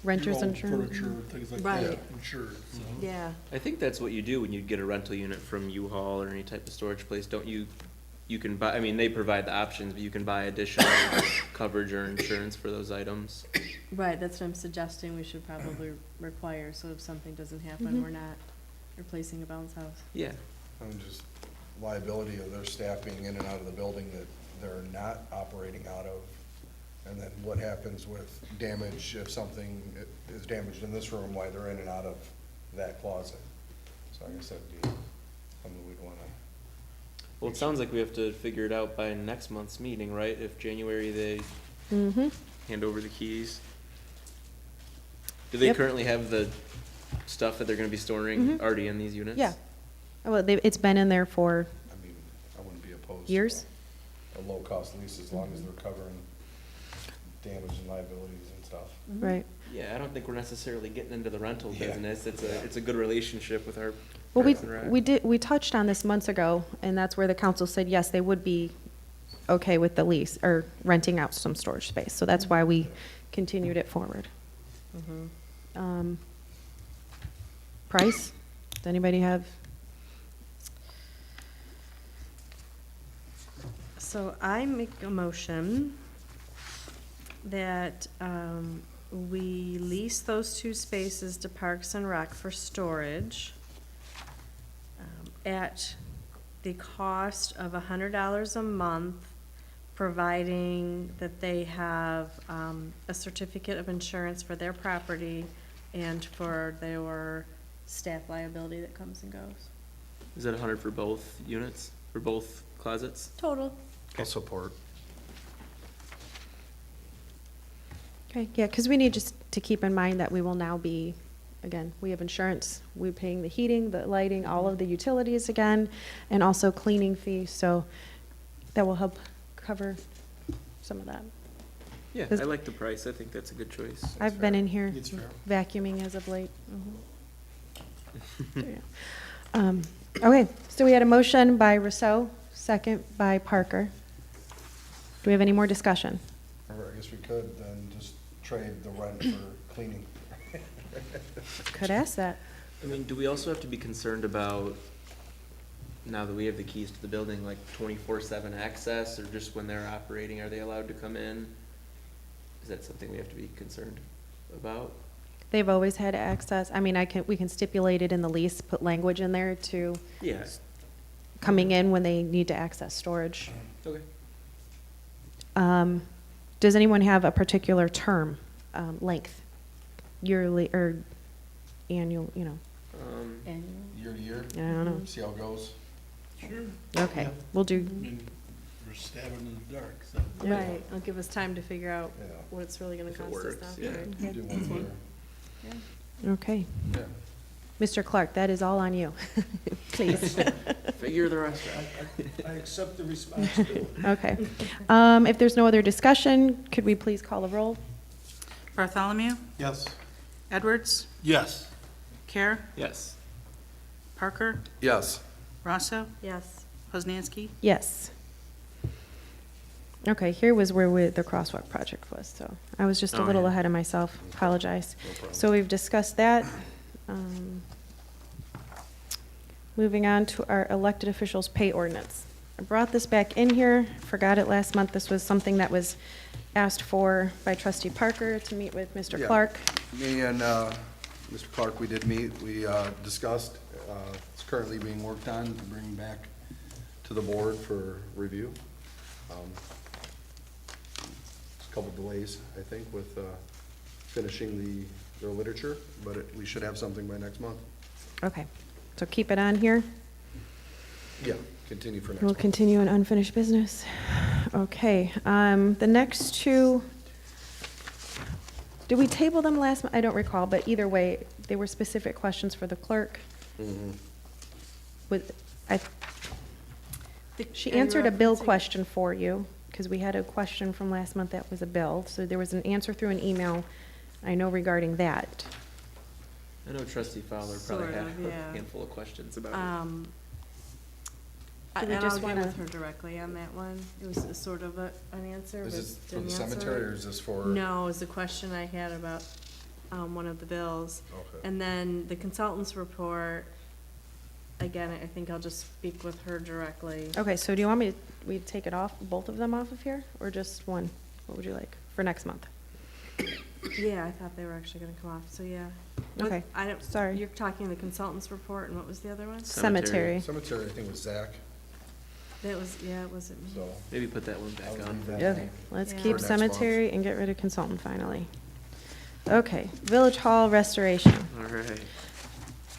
Renters your own insurance. furniture and things like Right. that insured, so. Yeah. I think that's what you do when you get a rental unit from U-Haul or any type of storage place, don't you? You can buy, I mean, they provide the options, but you can buy additional coverage or insurance for those items. Right, that's what I'm suggesting we should probably require, so if something doesn't happen, we're not replacing a bounce house. Yeah. And just liability of their staff being in and out of the building that they're not operating out of. And then what happens with damage if something is damaged in this room while they're in and out of that closet. So I guess that'd be something we'd wanna Well, it sounds like we have to figure it out by next month's meeting, right? If January they Mm-hmm. hand over the keys. Do they Yep. currently have the stuff that they're gonna be storing Mhm. already in these units? Yeah. Well, it's been in there for I mean, I wouldn't be opposed to years. a low-cost lease as long as they're covering damage and liabilities and stuff. Right. Yeah, I don't think we're necessarily getting into the rental Yeah. business. It's a good relationship with our Well, Parks and Rec. we touched on this months ago, and that's where the council said, yes, they would be okay with the lease, or renting out some storage space. So that's why we continued it forward. Price? Does anybody have? So I make a motion that we lease those 2 spaces to Parks and Rec for storage at the cost of $100 a month, providing that they have a certificate of insurance for their property and for their staff liability that comes and goes. Is that 100 for both units, for both closets? Total. I'll support. Okay, yeah, because we need just to keep in mind that we will now be, again, we have insurance, we're paying the heating, the lighting, all of the utilities again, and also cleaning fees, so that will help cover some of that. Yeah, 'Cause I like the price. I think that's a good choice. I've been in here It's fair. vacuuming as of late. So, yeah. Okay, so we had a motion by Rousseau, second by Parker. Do we have any more discussion? Or I guess we could then just trade the rent for cleaning. Could ask that. I mean, do we also have to be concerned about, now that we have the keys to the building, like 24/7 access, or just when they're operating, are they allowed to come in? Is that something we have to be concerned about? They've always had access. I mean, we can stipulate it in the lease, put language in there to Yeah. coming in when they need to access storage. Okay. Does anyone have a particular term, length? Yearly or annual, you know? Year to year, I don't know. see how it goes. Okay, we'll do, We're stabbing in the dark, so. Right, it'll give us time to figure out Yeah. what it's really gonna If it cost us works, now. yeah. Right. Do one year. okay. Yeah. Mr. Clark, that is all on you. Please. Figure the rest out. I accept the responsibility. Okay. If there's no other discussion, could we please call the roll? Bartholomew, Yes. Edwards, Yes. Care, Yes. Parker, Yes. Rosso, Yes. Poznanski. Yes. Okay, here was where the crosswalk project was, so I was just a Oh, little yeah. ahead of myself. Apologize. No problem. So we've discussed that. Moving on to our elected officials' pay ordinance. I brought this back in here, forgot it last month. This was something that was asked for by trustee Parker to meet with Mr. Yeah. Clark. Me and Mr. Clark, we did meet, we discussed, it's currently being worked on to bring back to the board for review. There's a couple delays, I think, with finishing the literature, but we should have something by next month. Okay, so keep it on here. Yeah, continue for next We'll month. continue on unfinished business. Okay, the next two, did we table them last month? I don't recall, but either way, they were specific questions for the clerk. Mhm. She Are you answered a bill referencing- question for you, because we had a question from last month that was a bill. So there was an answer through an email, I know, regarding that. I know trustee Fowler probably Sort had of, a yeah. handful of questions about it. Do we And just I'll get wanna- with her directly on that one. It was a sort of an answer, Is but this for didn't the answer cemetery, it. or is this for? No, it was a question I had about one of the bills. Okay. And then the consultant's report, again, I think I'll just speak with her directly. Okay, so do you want me, we take it off, both of them off of here, or just one? What would you like, for next month? Yeah, I thought they were actually gonna come off, so yeah. What- Okay, I don't, sorry. you're talking the consultant's report, and what was the other one? Cemetery. Cemetery, I think was Zach, That was, yeah, it wasn't me. so. Maybe put that one back I'll on. leave that Okay, one. let's Yeah. keep For next month. cemetery and get rid of consultant finally. Okay, Village Hall restoration. All right.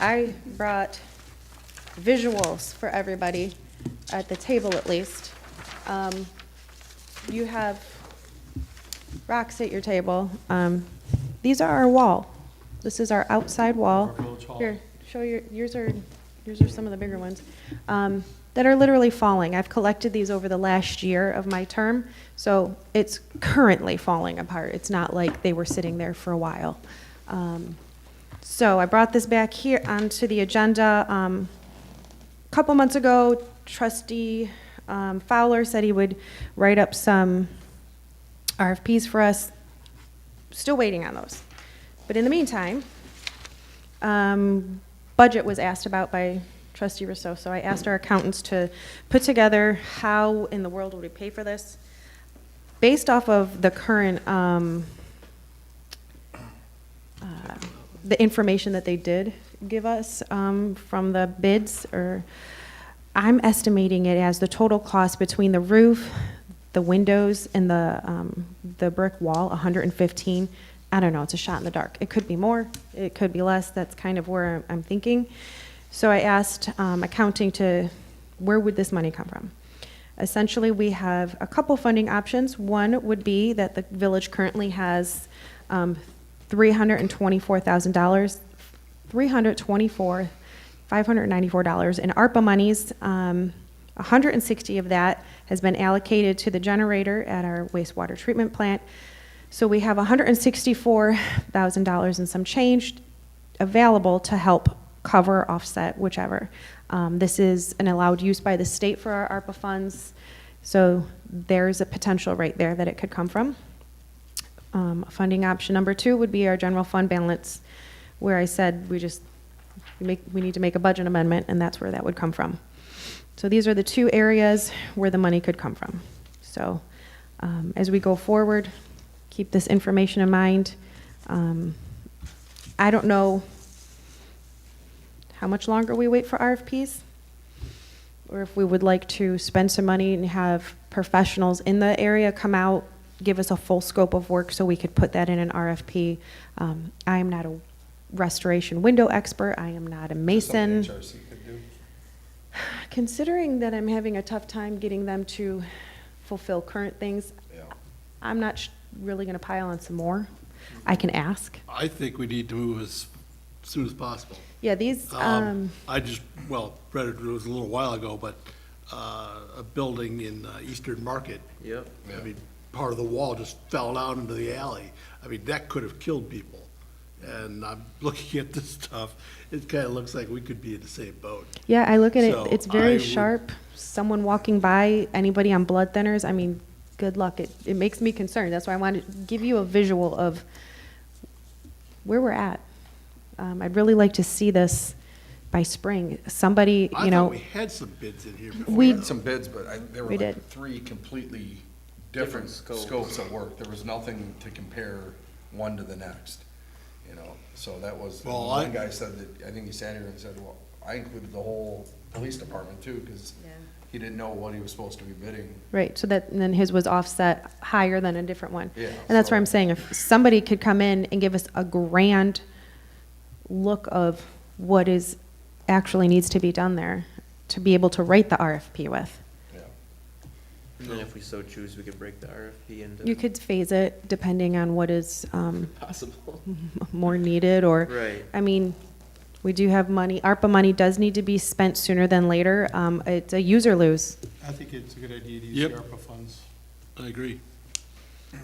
I brought visuals for everybody. at the table at least. You have rocks at your table. These are our wall. This is our outside wall. Our village hall. Here, show yours are some of the bigger ones, that are literally falling. I've collected these over the last year of my term, so it's currently falling apart. It's not like they were sitting there for a while. So I brought this back here onto the agenda. A couple months ago, Trustee Fowler said he would write up some RFPs for us. Still waiting on those. But in the meantime, budget was asked about by Trustee Rousseau, so I asked our accountants to put together how in the world would we pay for this. Based off of the current, the information that they did give us from the bids, or I'm estimating it as the total cost between the roof, the windows, and the brick wall, 115. I don't know, it's a shot in the dark. It could be more, it could be less. That's kind of where I'm thinking. So I asked accounting to, where would this money come from? Essentially, we have a couple funding options. One would be that the village currently has $324,000, $594 in ARPA monies. 160 of that has been allocated to the generator at our wastewater treatment plant. So we have $164,000 and some change available to help cover, offset, whichever. This is an allowed use by the state for our ARPA funds, so there's a potential right there that it could come from. Funding option number 2 would be our general fund balance, where I said we need to make a budget amendment, and that's where that would come from. So these are the 2 areas where the money could come from. So as we go forward, keep this information in mind. I don't know how much longer we wait for RFPs, or if we would like to spend some money and have professionals in the area come out, give us a full scope of work so we could put that in an RFP. I am not a restoration window expert. I am not a mason. Something HRC could do. Considering that I'm having a tough time getting them to fulfill current things, Yeah. I'm not really going to pile on some more. I can ask. I think we need to move as soon as possible. Yeah, these, I just, read it was a little while ago, but a building in Eastern Market, Yep. I mean, part of the wall just fell down into the alley. I mean, that could have killed people. And I'm looking at this stuff, it kind of looks like we could be in the same boat. yeah, I look at So it, it's I very would- sharp. Someone walking by, anybody on blood thinners, I mean, good luck. It makes me concerned. That's why I wanted to give you a visual of where we're at. I'd really like to see this by spring. Somebody, I you thought know, we had some bids in here before. We- We had some bids, but there were We like did. 3 completely different Different scopes of work. There was nothing to compare one to the next, you know? So that was, Well, one guy said that, I think he sat here and said, well, I included the whole police department too, because he didn't know what he was supposed to be bidding. right, so that, and then his was offset higher than a different one. Yeah, And that's where so- I'm saying, if somebody could come in and give us a grand look of what is, actually needs to be done there, to be able to write the RFP with. Yeah. And then if we so choose, we could break the RFP into. You could phase it depending on what is Possible. more needed, or, Right. I mean, we do have money, ARPA money does need to be spent sooner than later. It's a use or lose. I think it's a good idea to use Yep. the ARPA funds. I agree.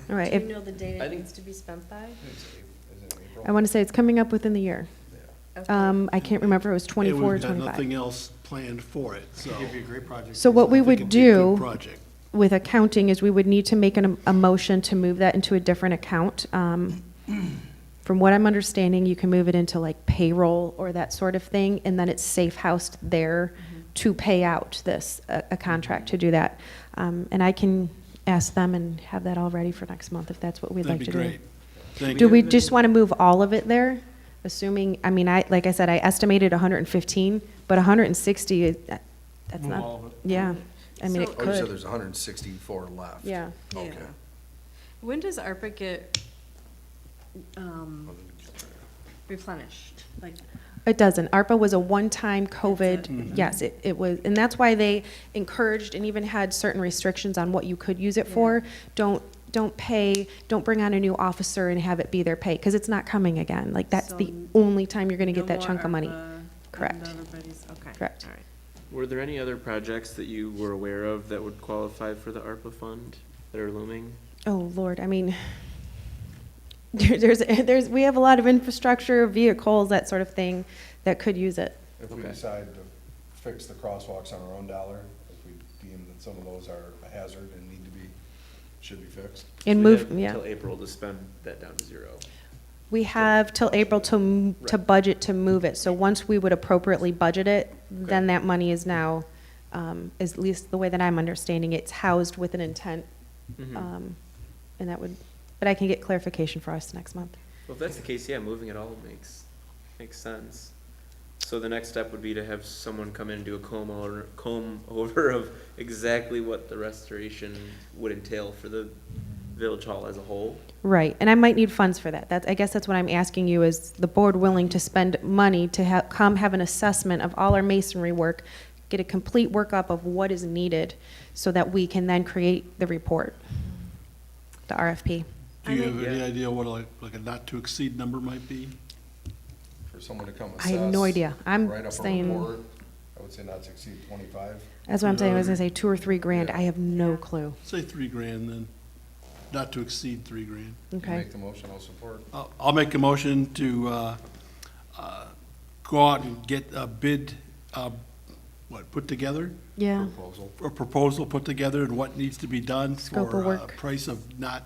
All right, Do you if, know the date I it think- needs to be spent by? Is it April? I want to say it's coming up within the year. Okay. I can't remember, it was 24 or And we've got 25. nothing else planned for it, so. It'd be a great project. So what we I think would it'd be a good do project. with accounting is we would need to make a motion to move that into a different account. From what I'm understanding, you can move it into like payroll or that sort of thing, and then it's safe housed there to pay out this, a contract to do that. And I can ask them and have that all ready for next month if that's what we'd like That'd to be do. great. Thank Do you. we just want to move all of it there? Assuming, I mean, like I said, I estimated 115, but 160, that's Move not, all of it. yeah. I mean, it So- Oh, you said could, there's 164 left? yeah. Okay. Yeah. When does ARPA get replenished? Like, It doesn't. ARPA was a one-time COVID, yes, it was, and that's why they encouraged and even had certain restrictions on what you could use it for. Don't bring on a new officer and have it be their pay, because it's not coming again. Like, that's the only time you're gonna get that chunk of money. Correct. Okay. Correct. All right. Were there any other projects that you were aware of that would qualify for the ARPA fund that are looming? Oh, Lord, I mean, we have a lot of infrastructure, vehicles, that sort of thing, that could use it. If we Okay. decide to fix the crosswalks on our own dollar, if we deem that some of those are a hazard and should be fixed. And We move, have yeah. Till April to spend that down to zero. We have till April to budget to move it. So once we would appropriately budget it, then that money is now, at least the way that I'm understanding it, it's housed with an intent. Mhm. And that would, but I can get clarification for us next month. Well, if that's the case, yeah, moving it all makes sense. So the next step would be to have someone come in and do a comb over of exactly what the restoration would entail for the village hall as a whole. Right, and I might need funds for that. I guess that's what I'm asking you, is the board willing to spend money to have an assessment of all our masonry work, get a complete workup of what is needed, so that we can then create the report, the RFP. Do you have any idea what like a not-to-exceed number might be? For someone to come assess. I have no idea. I'm write up a saying- report, I would say not to exceed 25. That's what I'm saying, I was gonna say 2 or 3 grand, I have no clue. Say $3,000 then, not to exceed $3,000. You Okay, Make the motion, I'll support. I'll make a motion to go out and get a bid, put together? yeah, Proposal. A proposal put together and what needs to be done Scope of for a work. price of not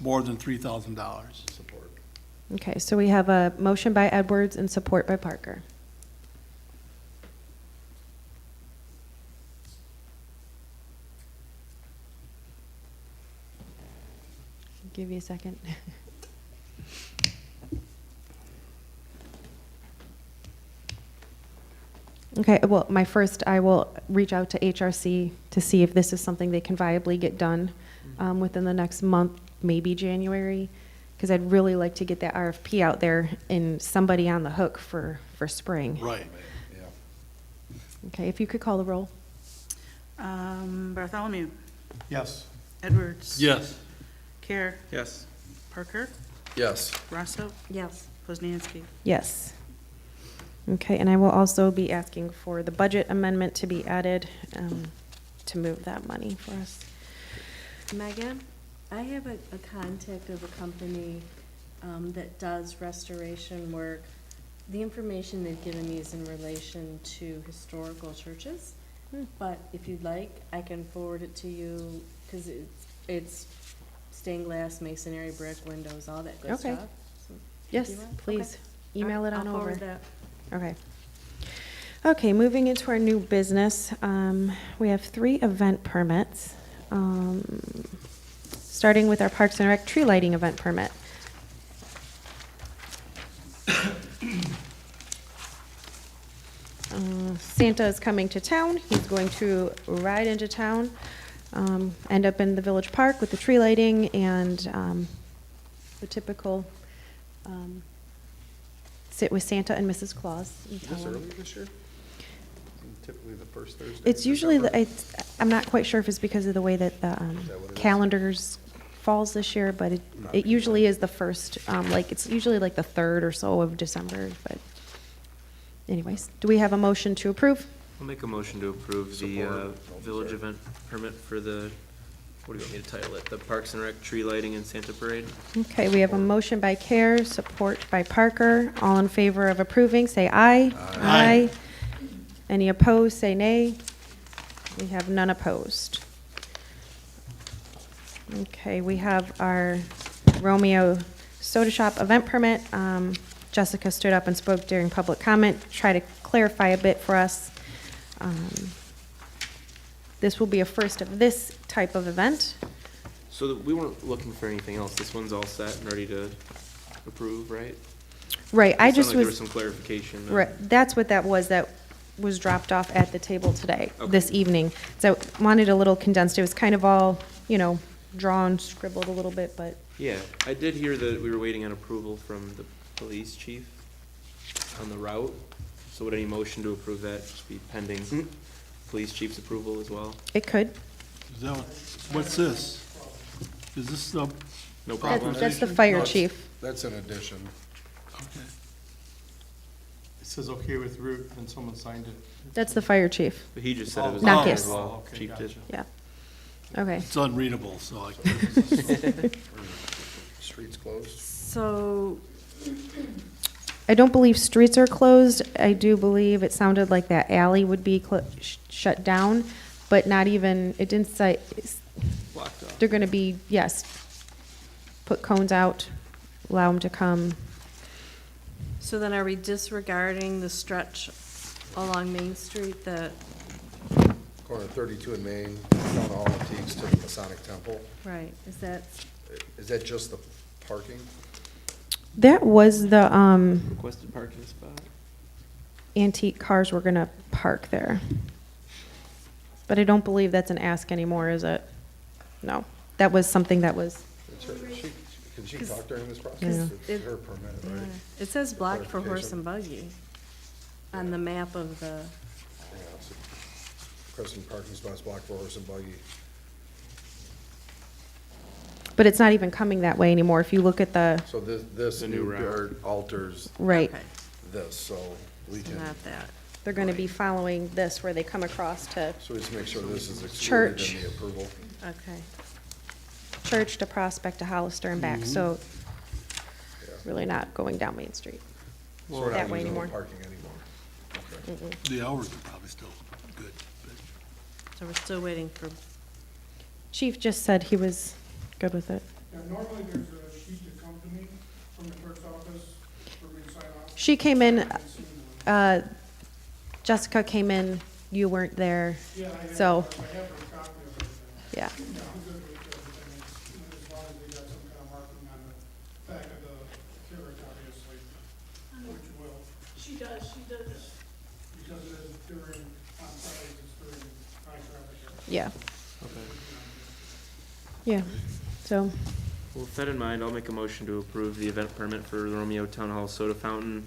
more than $3,000. Support. okay, so we have a motion by Edwards and support by Parker. Give you a second. Okay, well, I will reach out to HRC to see if this is something they can viably get done within the next month, maybe January, because I'd really like to get that RFP out there and somebody on the hook for spring. Right. Yeah. Okay, if you could call the roll. Bartholomew, Yes. Edwards. Yes. Care, Yes. Parker, Yes. Rosso, Yes. Poznanski. Yes. Okay, and I will also be asking for the budget amendment to be added to move that money for us. Megan, I have a contact of a company that does restoration work. The information they've given me is in relation to historical churches, but if you'd like, I can forward it to you, because it's stained glass, masonry, brick, windows, all that good Okay. stuff. So, if Yes, you want. please, Okay. email it I'll on over. forward that. Okay. Okay, moving into our new business, we have 3 event permits. Starting with our Parks and Rec tree lighting event permit. Santa is coming to town. He's going to ride into town, end up in the village park with the tree lighting and the typical sit with Santa and Mrs. Claus. and Is tell this them. early this year? Typically the first Thursday. It's in usually, December? I'm not quite sure if it's because of the way that the that what it is? calendars falls this year, but it usually is the first, it's usually like the 3rd or so of December, but anyways, do we have a motion to approve? I'll make a motion to approve the Support. village event permit for the, what do you want me to title it? The Parks and Rec tree lighting and Santa Parade? Okay, we have a motion by Care, support by Parker. All in favor of approving, say aye. Aye. Any opposed, say nay. We have none opposed. Okay, we have our Romeo Soda Shop event permit. Jessica stood up and spoke during public comment, to try to clarify a bit for us. This will be a first of this type of event. So we weren't looking for anything else. This one's all set and ready to approve, right? Right, I It sounded just like there was was, some clarification. right, that's what that was dropped off at the table today, this evening. So wanted a little condensed, it was kind of all, drawn, scribbled a little bit, but, Yeah, I did hear that we were waiting on approval from the police chief. on the route. So would any motion to approve that just be pending police chief's approval as well? It could. Is that, what's this? Is this the? No problem. That's the fire chief. That's an addition. Okay. It says okay with route, and someone signed it. That's the fire chief. But he just said it was Not okay yes. as well. Okay, Chief gotcha. did. Yeah. Okay. It's unreadable, so I. Streets closed. So, I don't believe streets are closed. I do believe it sounded like that alley would be shut down, but not even, it didn't say, Blocked off. they're gonna be, yes, put cones out, allow them to come. so then are we disregarding the stretch along Main Street that, Corner 32 in Main, down all antiques to the Masonic Temple. right, is that, Is that just the parking? That was the, Requested parking spot. antique cars were gonna park there. But I don't believe that's an ask anymore, is it? No, that was something that was, Can she talk during this process? Yeah. It's her permit, right? it says blocked for horse Clarification. and buggy on the map of the, Yeah, so Crescent parking spots blocked for horse and buggy. but it's not even coming that way anymore. If you look at the, So this The new new route. dirt alters right, okay, this, so we so can, not that. they're gonna be following this where they come across to so we just make sure this is excluded Church. in the approval. Okay, Church to Prospect to Hollister and back, so Yeah. really not going down Main Street. So we're that not way using the anymore. parking anymore. Okay. The hours are probably still good. so we're still waiting for, Chief just said he was good with it. Yeah, normally there's a sheet to come to me from the clerk's office for me to sign off. She came in, I haven't seen one. Jessica came in, you weren't there, Yeah, I have, so, I have a copy of everything. yeah. Yeah, I'm good with everything, as long as they got some kind of marking on the back of the carrot, obviously, which will. She does. Because it is during, on Fridays, it's during high traffic. Yeah, Okay. yeah, so, Well, with that in mind, I'll make a motion to approve the event permit for the Romeo Town Hall Soda Fountain,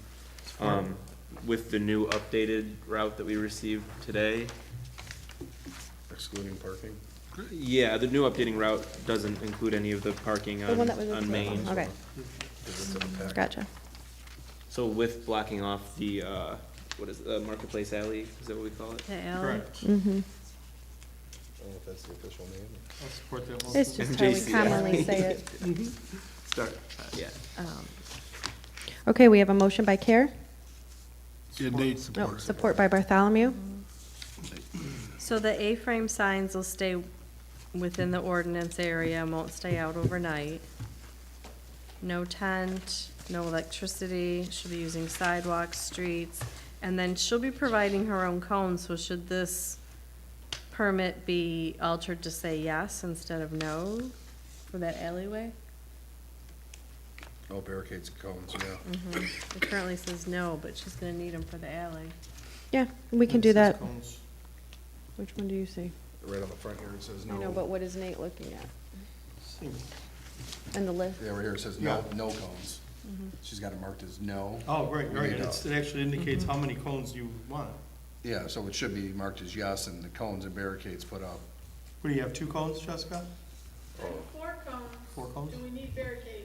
with the new updated route that we received today. Excluding parking? Yeah, the new updating route doesn't include any of the parking the one that was, on Main. okay, Because it's in the packet. gotcha. So with blocking off the, what is it, Marketplace Alley, is that what we call it? the alley? Correct. Mm-hmm. I don't know if that's the official name. I'll support that one. It's just how we MJC. commonly say it. Start, yeah. Okay, we have a motion by Care, Yeah, Nate no, supports. support by Bartholomew. So the A-frame signs will stay within the ordinance area and won't stay out overnight. No tent, no electricity, she'll be using sidewalks, streets, and then she'll be providing her own cones, so should this permit be altered to say yes instead of no for that alleyway? Oh, barricades and cones, yeah. It currently says no, but she's gonna need them for the alley. Yeah, we can do It says that. cones. Which one do you see? Right on the front here, it says no. I know, but what is Nate looking at? See. And the list? Yeah, right here, it says no, no cones. She's got it marked as no. Oh, right, right, Leave it out. actually indicates how many cones you want. Yeah, so it should be marked as yes, and the cones and barricades put up. What, do you have 2 cones, Jessica? Oh, 4 cones. 4 cones? Do we need barricades?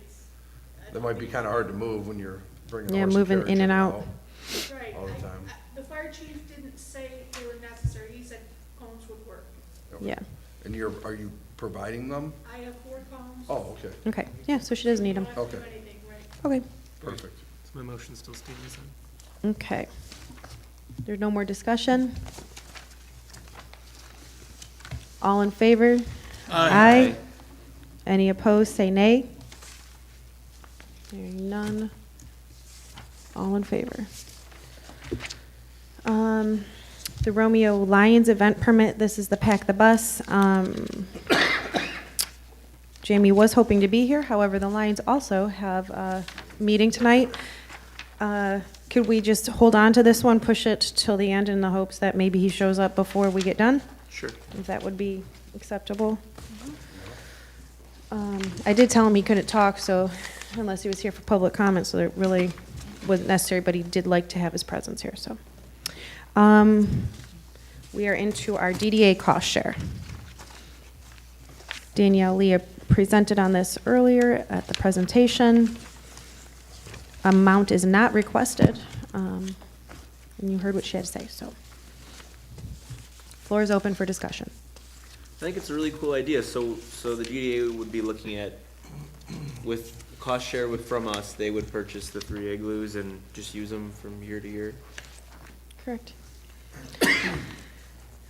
that might be kinda hard to move when you're bringing a Yeah, horse and moving carriage in and and out. Right. All the time. The fire chief didn't say they were necessary. He said cones would work. Yeah, And are you providing them? I have 4 cones. Oh, okay, okay, yeah, so she does need them. Don't have to do Okay. anything, right? Okay, perfect. So my motion still stands then? okay. There's no more discussion? All in favor? Aye. Any opposed, say nay. Hearing none. All in favor. The Romeo Lions event permit, this is the Pack the Bus. Jamie was hoping to be here, however, the Lions also have a meeting tonight. Could we just hold on to this one, push it till the end in the hopes that maybe he shows up before we get done? Sure. If that would be acceptable. I did tell him he couldn't talk, so, unless he was here for public comment, so there really wasn't necessary, but he did like to have his presence here, so. We are into our DDA cost share. Danielle Leah presented on this earlier at the presentation. Amount is not requested, and you heard what she had to say, so. Floor is open for discussion. I think it's a really cool idea. So the GDA would be looking at, with cost share from us, they would purchase the 3 igloos and just use them from year to year. Correct.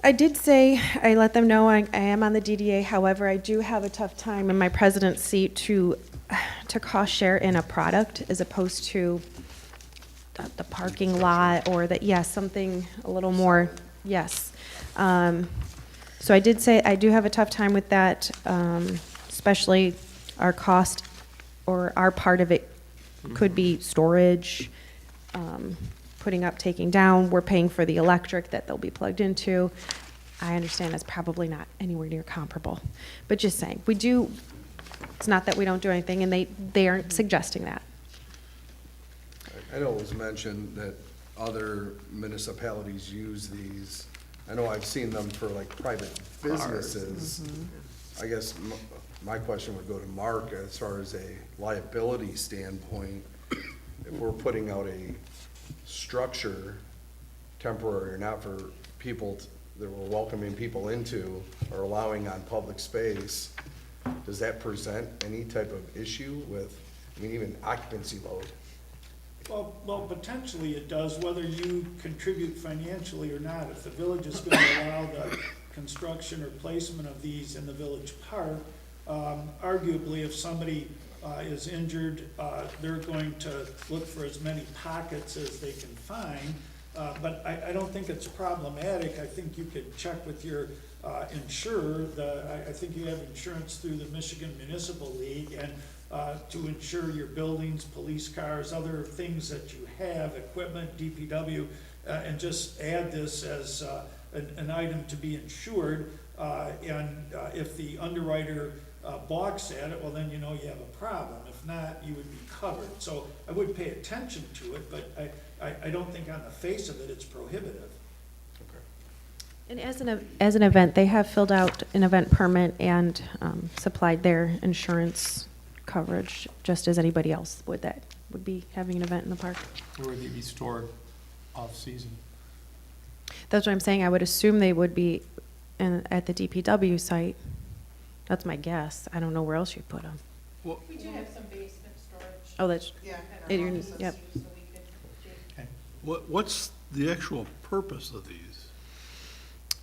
I did say, I let them know I am on the DDA, however, I do have a tough time in my president's seat to cost share in a product as opposed to the parking lot or something a little more, yes. So I did say I do have a tough time with that, especially our cost or our part of it could be storage, putting up, taking down. We're paying for the electric that they'll be plugged into. I understand that's probably not anywhere near comparable, but just saying, we do, it's not that we don't do anything, and they aren't suggesting that. I know it was mentioned that other municipalities use these. I know I've seen them for like private businesses. I guess my question would go to Mark as far as a liability standpoint. If we're putting out a structure, temporary or not, for people that we're welcoming people into or allowing on public space, does that present any type of issue with, I mean, even occupancy load? Well, potentially it does, whether you contribute financially or not. If the village is gonna allow the construction or placement of these in the village park, arguably if somebody is injured, they're going to look for as many pockets as they can find. But I don't think it's problematic. I think you could check with your insurer. I think you have insurance through the Michigan Municipal League, and to insure your buildings, police cars, other things that you have, equipment, DPW, and just add this as an item to be insured. And if the underwriter balks at it, well, then you know you have a problem. If not, you would be covered. So I would pay attention to it, but I don't think on the face of it, it's prohibitive. And as an event, they have filled out an event permit and supplied their insurance coverage, just as anybody else would that would be having an event in the park. Or would they be stored off-season? That's what I'm saying. I would assume they would be at the DPW site. That's my guess. I don't know where else you'd put them. We do have some basement storage. Oh, that's, Yeah. yep. What's the actual purpose of these?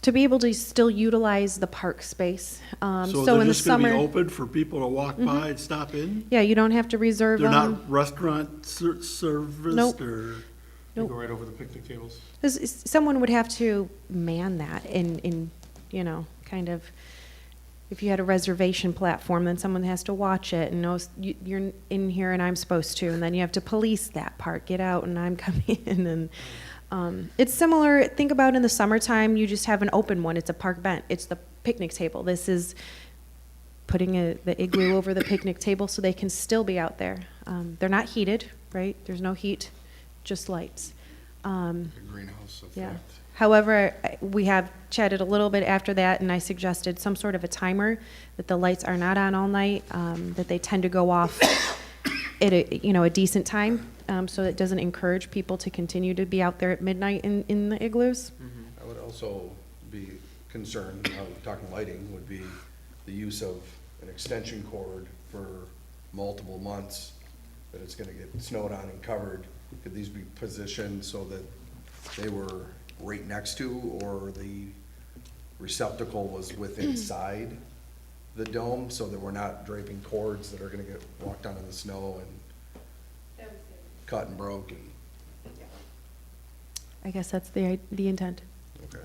To be able to still utilize the park space. So So they're in the just gonna be summer, open for people to walk by and stop in? yeah, you don't have to reserve They're them. not restaurant serviced Nope. or? They Nope. go right over the picnic tables? Someone would have to man that in, kind of, if you had a reservation platform, then someone has to watch it and knows you're in here and I'm supposed to, and then you have to police that part, get out and I'm coming in, and it's similar, think about in the summertime, you just have an open one, it's a park bench, it's the picnic table. This is putting the igloo over the picnic table so they can still be out there. They're not heated, right? There's no heat, just lights. The greenhouse effect. Yeah. However, we have chatted a little bit after that, and I suggested some sort of a timer, that the lights are not on all night, that they tend to go off at a decent time, so it doesn't encourage people to continue to be out there at midnight in the igloos. I would also be concerned, talking lighting, would be the use of an extension cord for multiple months, that it's gonna get snowed on and covered. Could these be positioned so that they were right next to, or the receptacle was inside the dome, so that we're not draping cords that are gonna get walked on in the snow and cut and broke and, I guess that's the intent. okay.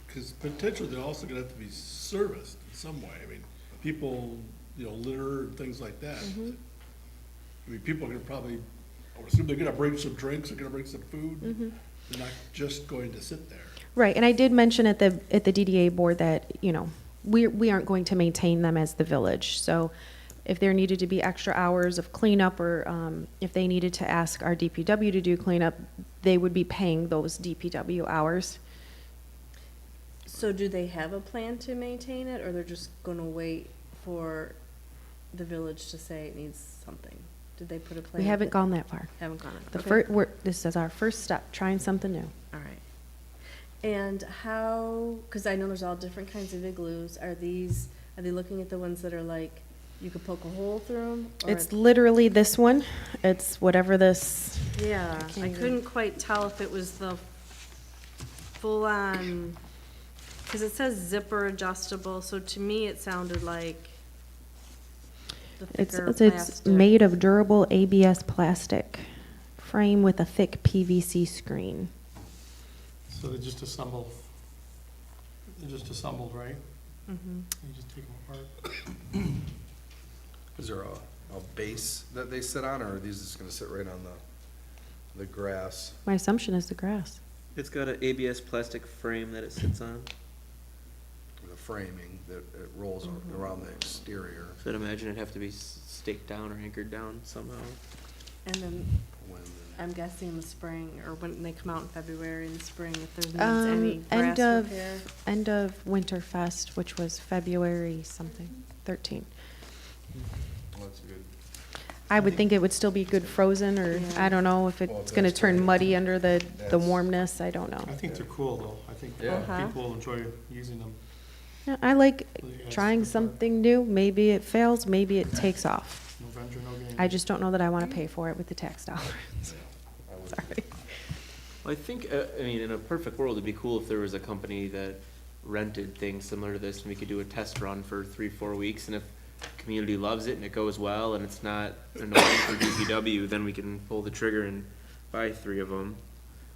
Because potentially they're also gonna have to be serviced in some way. I mean, people, litter and things like that. I mean, people are gonna probably, I would assume they're gonna bring some drinks, they're gonna bring some food. They're not just going to sit there. Right, and I did mention at the DDA board that, we aren't going to maintain them as the village. So if there needed to be extra hours of cleanup, or if they needed to ask our DPW to do cleanup, they would be paying those DPW hours. So do they have a plan to maintain it, or they're just gonna wait for the village to say it needs something? Did they put a plan? We haven't gone that far. Haven't gone it. The Okay. this is our first step, trying something new. All right. And how, because I know there's all different kinds of igloos, are they looking at the ones that are like, you could poke a hole through them? It's literally this one. It's whatever this, Yeah, I can't couldn't quite tell if it was the full-on, because it says zipper adjustable, so to me it sounded like the thicker it's plastic. made of durable ABS plastic frame with a thick PVC screen. So they're just assembled, right? Mhm. You just take them apart. Is there a base that they sit on, or are these just gonna sit right on the grass? My assumption is the grass. It's got an ABS plastic frame that it sits on. The framing that it rolls around the exterior. So I'd imagine it'd have to be staked down or anchored down somehow. And then When I'm guessing in the spring, or when they come out in February in the spring, if there's needs any grass repair. End of Winterfest, which was February something, 13. Well, that's good. I would think it would still be good frozen, or Yeah. I don't know if Well, it's if gonna that's turn right. muddy under the That's- warmness, I don't know. I think they're cool, though. I think Yeah. Uh-huh. people enjoy using them. Yeah, I like Really adds trying to the something new. Maybe it fails, maybe it takes off. No venture, no gain. I just don't know that I wanna pay for it with the tax dollars. I would- Sorry. Well, I think, I mean, in a perfect world, it'd be cool if there was a company that rented things similar to this, and we could do a test run for 3-4 weeks, and if community loves it and it goes well, and it's not annoying for DPW, then we can pull the trigger and buy 3 of them.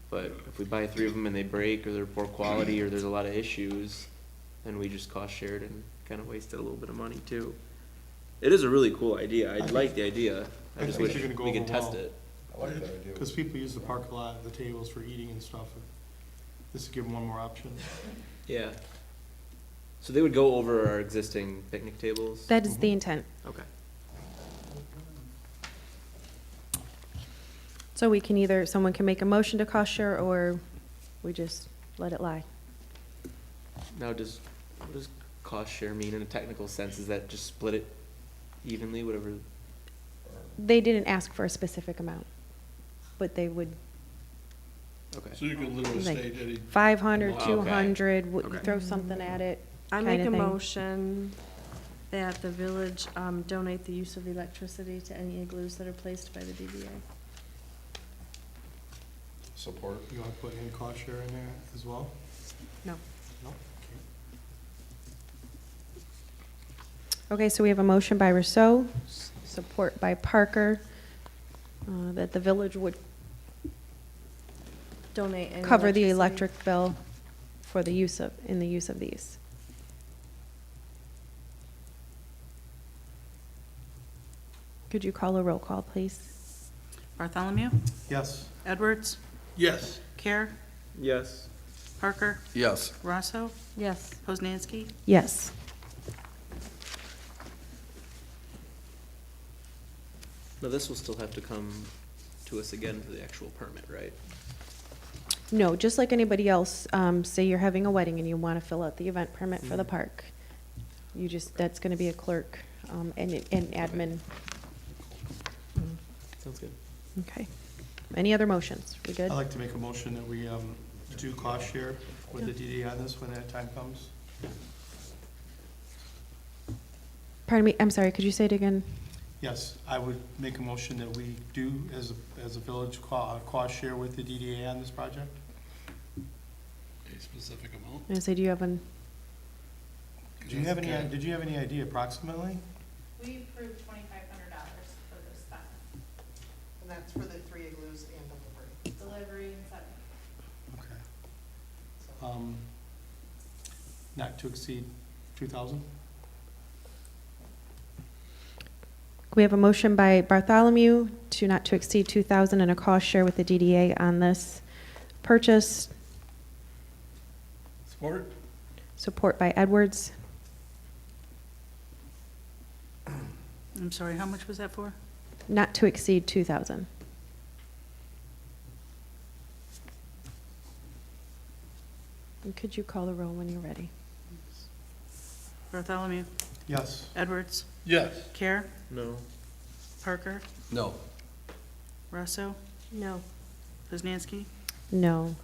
But if we buy 3 of them and they break, or they're poor quality, or there's a lot of issues, then we just cost shared and kind of wasted a little bit of money too. It is a really cool idea. I like the idea. I I just think wish you're gonna go we could over test well. it. I like that idea. Because people use the parking lot, the tables for eating and stuff. This would give them one more option. Yeah. So they would go over our existing picnic tables? That is the intent. Okay. So we can either, someone can make a motion to cost share, or we just let it lie. Now, what does cost share mean in a technical sense? Is that just split it evenly, whatever? They didn't ask for a specific amount, but they would, Okay. So you can literally like, state any, 500, Okay. 200, Okay. throw something at it. I kinda make a thing. motion that the village donate the use of electricity to any igloos that are placed by the DBA. Support. You want to put in cost share in there as well? No. No? Okay. Okay, so we have a motion by Rousseau, support by Parker, that the village would Donate any cover the electricity. electric bill for the use of, in the use of these. Could you call a roll call, please? Bartholomew, Yes. Edwards, yes. Care, Yes. Parker, Yes. Rosso, Yes. Poznanski. Yes. Now, this will still have to come to us again for the actual permit, right? No, just like anybody else, say you're having a wedding and you want to fill out the event permit for the park. You just, that's going to be a clerk and admin. Sounds good. Okay. Any other motions? We good? I'd like to make a motion that we do cost share with the DD on this when that time comes. Pardon me, I'm sorry, could you say it again? Yes, I would make a motion that we do, as a village, cost share with the DDA on this project. A specific amount. And say, do you have an, Did you have any idea approximately? We approved $2,500 for this spot, And that's for the 3 igloos and delivery. delivery and setting. Okay. Not to exceed 2,000? we have a motion by Bartholomew to not to exceed 2,000 and a cost share with the DDA on this purchase. Support? Support by Edwards. I'm sorry, how much was that for? not to exceed 2,000. And could you call the roll when you're ready? Bartholomew, Yes. Edwards, Yes. Care, No. Parker, No. Russo, No. Poznanski, No.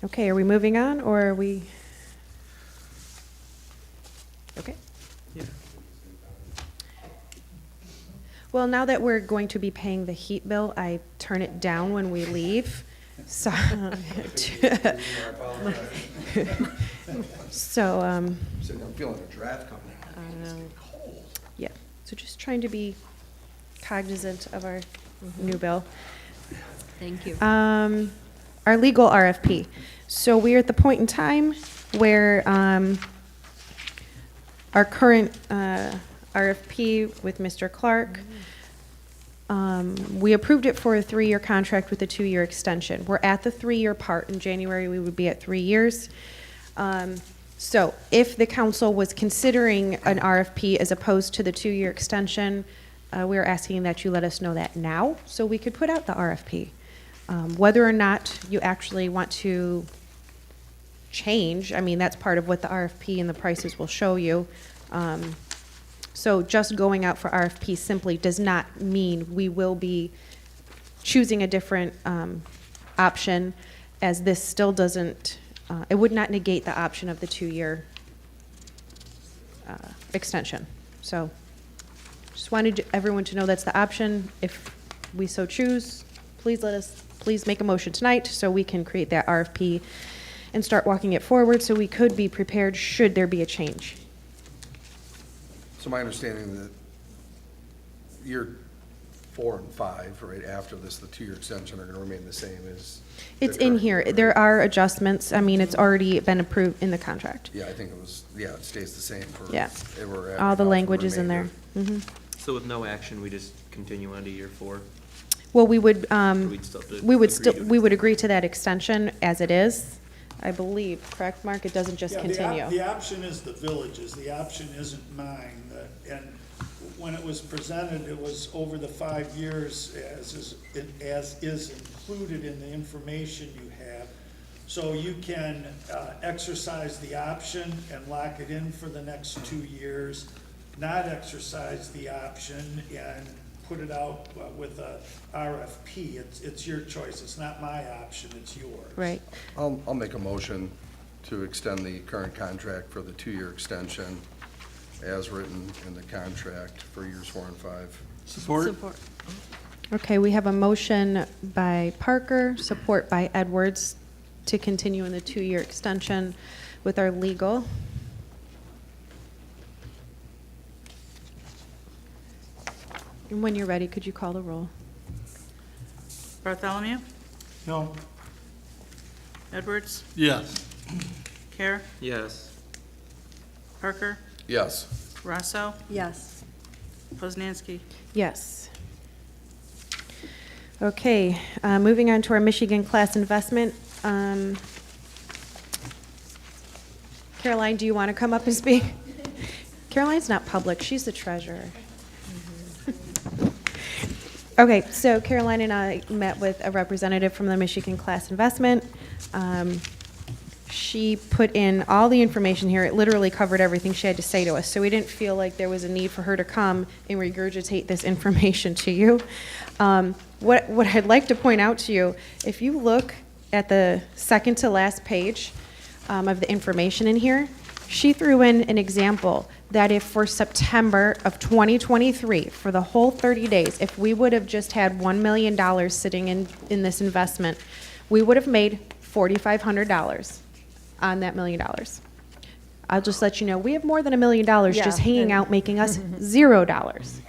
Okay, are we moving on, or are we? Okay. Yeah. Well, now that we're going to be paying the heat bill, I turn it down when we leave. So, so, I'm feeling a draft coming. yeah, so just trying to be cognizant of our new bill. Thank you. Our legal RFP. So we are at the point in time where our current RFP with Mr. Clark, we approved it for a 3-year contract with a 2-year extension. We're at the 3-year part. In January, we would be at 3 years. So if the council was considering an RFP as opposed to the 2-year extension, we're asking that you let us know that now so we could put out the RFP. Whether or not you actually want to change, I mean, that's part of what the RFP and the prices will show you. So just going out for RFP simply does not mean we will be choosing a different option, as this still doesn't, it would not negate the option of the 2-year extension. So just wanted everyone to know that's the option. If we so choose, please make a motion tonight so we can create that RFP and start walking it forward so we could be prepared should there be a change. So my understanding that year 4 and 5, right after this, the 2-year extension are gonna remain the same as. It's the in current, here. right? There are adjustments. I mean, it's already been approved in the contract. Yeah, I think it was, yeah, it stays the same for. Yeah. We're at All the now for language is in there. remainder. Mhm. So with no action, we just continue on to year 4? Well, we would, We'd still have to we would agree still, to it. we would agree to that extension as it is, I believe, correct, Mark? It doesn't just Yeah, continue. the option is the villages, the option isn't mine. And when it was presented, it was over the 5 years as is included in the information you have. So you can exercise the option and lock it in for the next 2 years, not exercise the option and put it out with a RFP. It's your choice. It's not my option, it's yours. Right. I'll make a motion to extend the current contract for the 2-year extension as written in the contract for years 4 and 5. Support? Okay, we have a motion by Parker, support by Edwards, to continue in the 2-year extension with our legal. And when you're ready, could you call the roll? Bartholomew, No. Edwards, Yes. Care, Yes. Parker, Yes. Russo, Yes. Poznanski. Yes. Okay, moving on to our Michigan class investment. Caroline, do you want to come up and speak? Caroline's not public, she's the treasurer. Okay, so Caroline and I met with a representative from the Michigan Class Investment. She put in all the information here. It literally covered everything she had to say to us. So we didn't feel like there was a need for her to come and regurgitate this information to you. What I'd like to point out to you, if you look at the second to last page of the information in here, she threw in an example that if for September of 2023, for the whole 30 days, if we would have just had $1 million sitting in this investment, we would have made $4,500 on that $1 million. I'll just let you know, we have more than $1 million just hanging out, making us $0.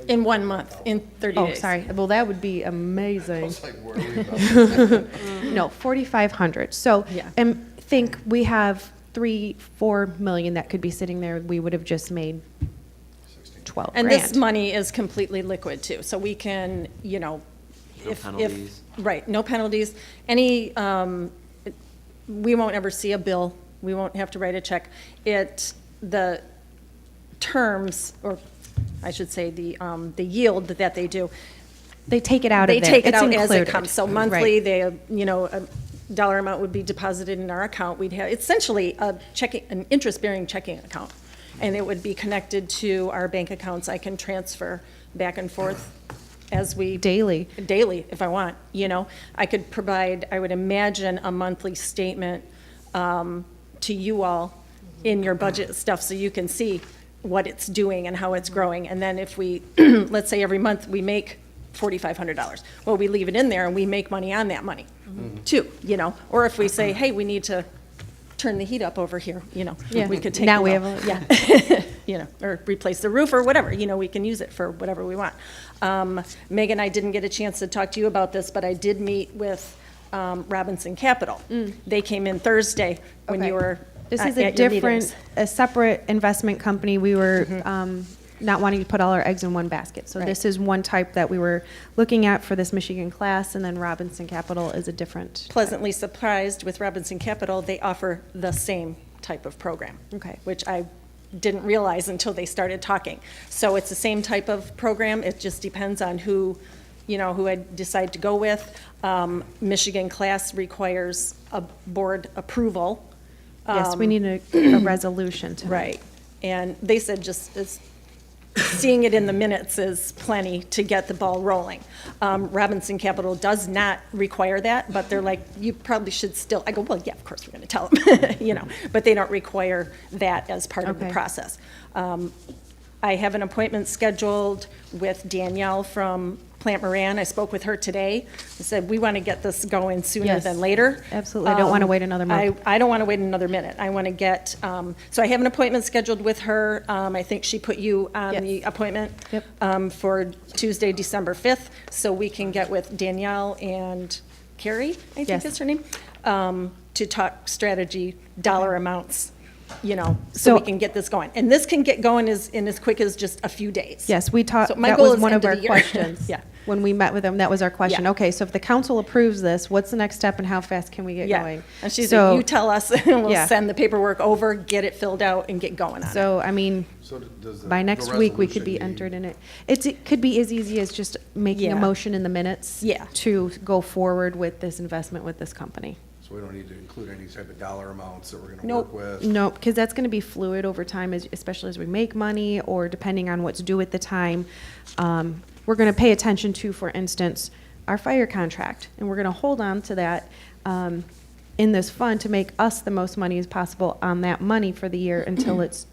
In 1 month, in 30 days. Oh, sorry. Well, that would be amazing. It's like, where are we about? No, 4,500. So, Yeah. think we have 3-4 million that could be sitting there. We would have just made 12 And this grand. money is completely liquid too, so we can, you know, No penalties. Right, no penalties. Any, we won't ever see a bill. We won't have to write a check. The terms, or I should say, the yield that they do, They take it out of they there. take it It's out as it included. comes. So Right. monthly, they, you know, a dollar amount would be deposited in our account. We'd have, essentially, an interest-bearing checking account. And it would be connected to our bank accounts. I can transfer back and forth as we. Daily. Daily, if I want, you know. I could provide, I would imagine, a monthly statement to you all in your budget stuff, so you can see what it's doing and how it's growing. And then if we, let's say every month we make $4,500, well, we leave it in there and we make money on that money too, you know. Or if we say, hey, we need to turn the heat up over here, you know, Yeah. we could take. Now we well, have yeah, you know, or replace the roof or whatever, you know, we can use it for whatever we want. Megan, I didn't get a chance to talk to you about this, but I did meet with Robinson Capital. They came in Thursday when you Okay. were This at is a your different, meetings. a separate investment company. We were not wanting to put all our eggs in one basket. So Right. this is one type that we were looking at for this Michigan class, and then Robinson Capital is a different. Pleasantly surprised with Robinson Capital, they offer the same type of program. Okay. Which I didn't realize until they started talking. So it's the same type of program, it just depends on who, you know, who I decide to go with. Michigan class requires a board approval. Yes, we need a resolution to. Right, and they said just seeing it in the minutes is plenty to get the ball rolling. Robinson Capital does not require that, but they're like, you probably should still, I go, well, yeah, of course, we're gonna tell them, you know, but they don't require that as part of the Okay. process. I have an appointment scheduled with Danielle from Plant Moran. I spoke with her today. I said, we want to get this going sooner Yes, than later. absolutely. I don't wanna wait another month. I don't want to wait another minute. I want to get, so I have an appointment scheduled with her. I think she put you on Yes. the appointment. Yep. For Tuesday, December 5th, so we can get with Danielle and Carrie, I think Yes. is her name, to talk strategy, dollar amounts, you know, so So- we can get this going. And this can get going in as quick as just a few days. Yes, we talked, So my that goal was is one end of of our the year. questions. Yeah. When we met with them, that was our question. Yeah. Okay, so if the council approves this, what's the next step and how fast can we get Yeah, going? and she's So- like, you tell us, and we'll Yeah. send the paperwork over, get it filled out, and get going on it. So, I mean, So does the- by the next week, we could be resolution entered in it. It could be as easy as just making a Yeah. motion in the minutes. Yeah. To go forward with this investment with this company. So we don't need to include any type of dollar amounts that we're gonna Nope. work with? No, because that's going to be fluid over time, especially as we make money or depending on what's due at the time. We're going to pay attention to, for instance, our fire contract, and we're going to hold on to that in this fund to make us the most money as possible on that money for the year until it's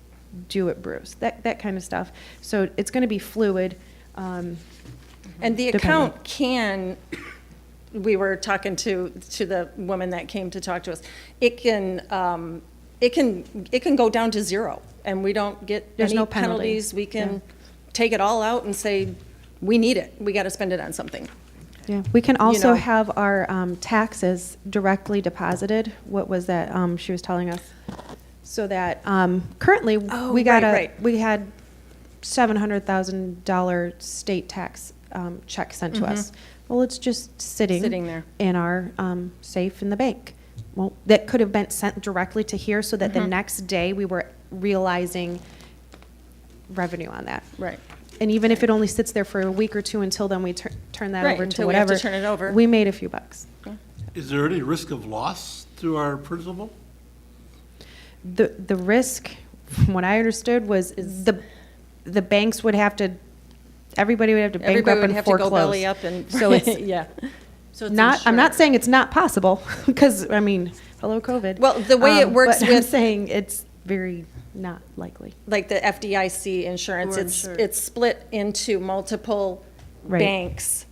due at Bruce, that kind of stuff. So it's going to be fluid. And the Depending. account can, we were talking to the woman that came to talk to us, it can go down to zero, and we don't get There's any no penalty. penalties. We can Yeah. take it all out and say, we need it, we gotta spend it on something. Yeah, we can also know. have our taxes directly deposited. What was that she was telling us? So that currently, Oh, we got right. we had $700,000 state tax check sent to us. Well, it's just Mm-hmm. Sitting there. in our safe in the bank. Well, that could have been sent directly to here so that the Mm-hmm. next day we were realizing revenue on that. Right. And even if it only sits there for a week or two until then we turn that Right, over to until we have to whatever. turn it over. We made a few bucks. Is there any risk of loss to our principal? The risk, from what I understood, was the banks would have to, everybody would have to Everybody bankrupt would and have to go foreclose. belly up and. So it's Yeah. So it's not, I'm not insured. saying it's not possible, because, I mean, hello, COVID. Well, the way it works but I'm with- saying it's very not likely. Like the FDIC insurance, We're it's, insured. it's split into multiple Right. banks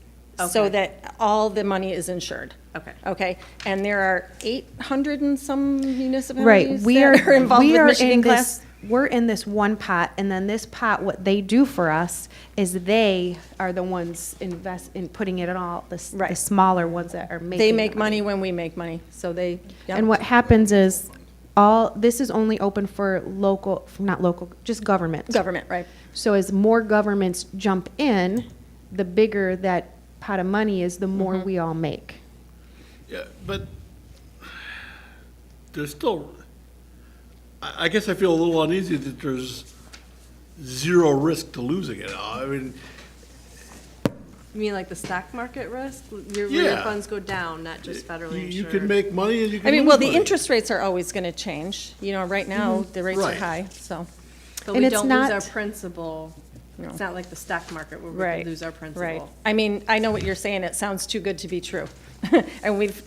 so Okay. that all the money is insured. Okay. Okay, and there are 800 and some Right, municipalities we that are, are involved we with are Michigan in class. this, we're in this one pot, and then this pot, what they do for us is they are the ones invest in putting it in all, the Right. smaller ones that are making. They the make money when we make money, so they, yep. And what happens is, this is only open for local, not local, just government. Government, right. So as more governments jump in, the bigger that pot of money is, the more we all make. Yeah, but there's still, I guess I feel a little uneasy that there's zero risk to losing it. I mean, You mean like the stock market risk? Your Yeah. funds go down, not just federally you insured? can make money and you can I mean, lose well, the money. interest rates are always going to change. You know, right now, the rates are Right. high, so. But And we it's don't lose not- our principal. No. It's not like the stock market where we Right, could lose our principal. right. I mean, I know what you're saying, it sounds too good to be true. And we've,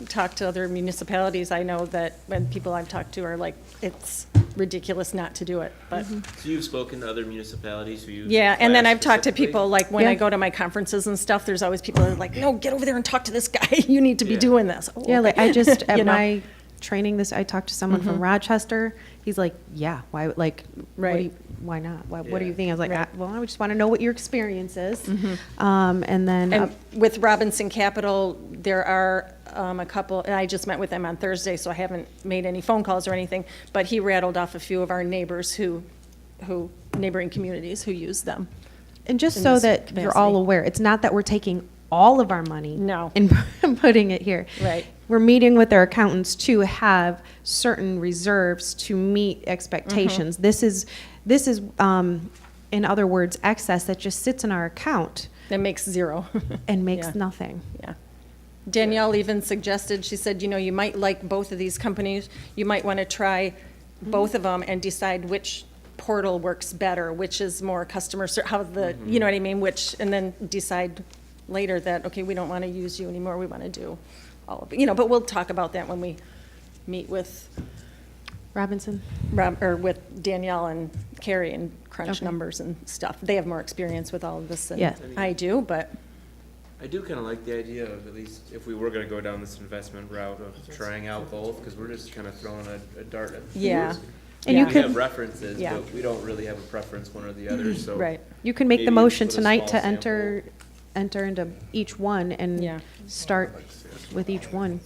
talked to other municipalities, I know that when people I've talked to are like, it's ridiculous not to do it, but. So you've spoken to other municipalities who use. Yeah, and then Flash I've talked to specifically? people, like, when I Yeah. go to my conferences and stuff, there's always people that are like, no, get over there and talk to this guy, you need to be Yeah. doing this. Oh, Yeah, like okay. I just, at You know? my training this, I talked to someone from Rochester. He's like, yeah, why, like, Right. why not? What do you Yeah. think? I was like, Right. well, I just want to know what your experience is. And then, And with Robinson Capital, there are a couple, and I just met with them on Thursday, so I haven't made any phone calls or anything, but he rattled off a few of our neighbors neighboring communities who use them. and just in so this that you're all capacity. aware, it's not that we're taking all of our money. No. And putting it here. Right. We're meeting with our accountants to have certain reserves to meet expectations. This is, in other words, excess that just sits in our account That makes zero. and makes Yeah. nothing. Yeah. Danielle even suggested, she said, you might like both of these companies. You might want to try both of them and decide which portal works better, which is more how the, you know what I mean, and then decide later that, okay, we don't want to use you anymore, we want to do all of it. But we'll talk about that when we meet with Robinson? with Danielle and Carrie and crunch Okay. numbers and stuff. They have more experience with all of this than Yeah. I do, but. I do kind of like the idea of, at least if we were going to go down this investment route, of trying out both, because we're just kind of throwing a dart at. Yeah. And Yeah. you We could, have references, Yeah. but we don't really have a preference one or the other, so. Right. you can make the maybe motion with a tonight small to enter into each one and Yeah. start with each one.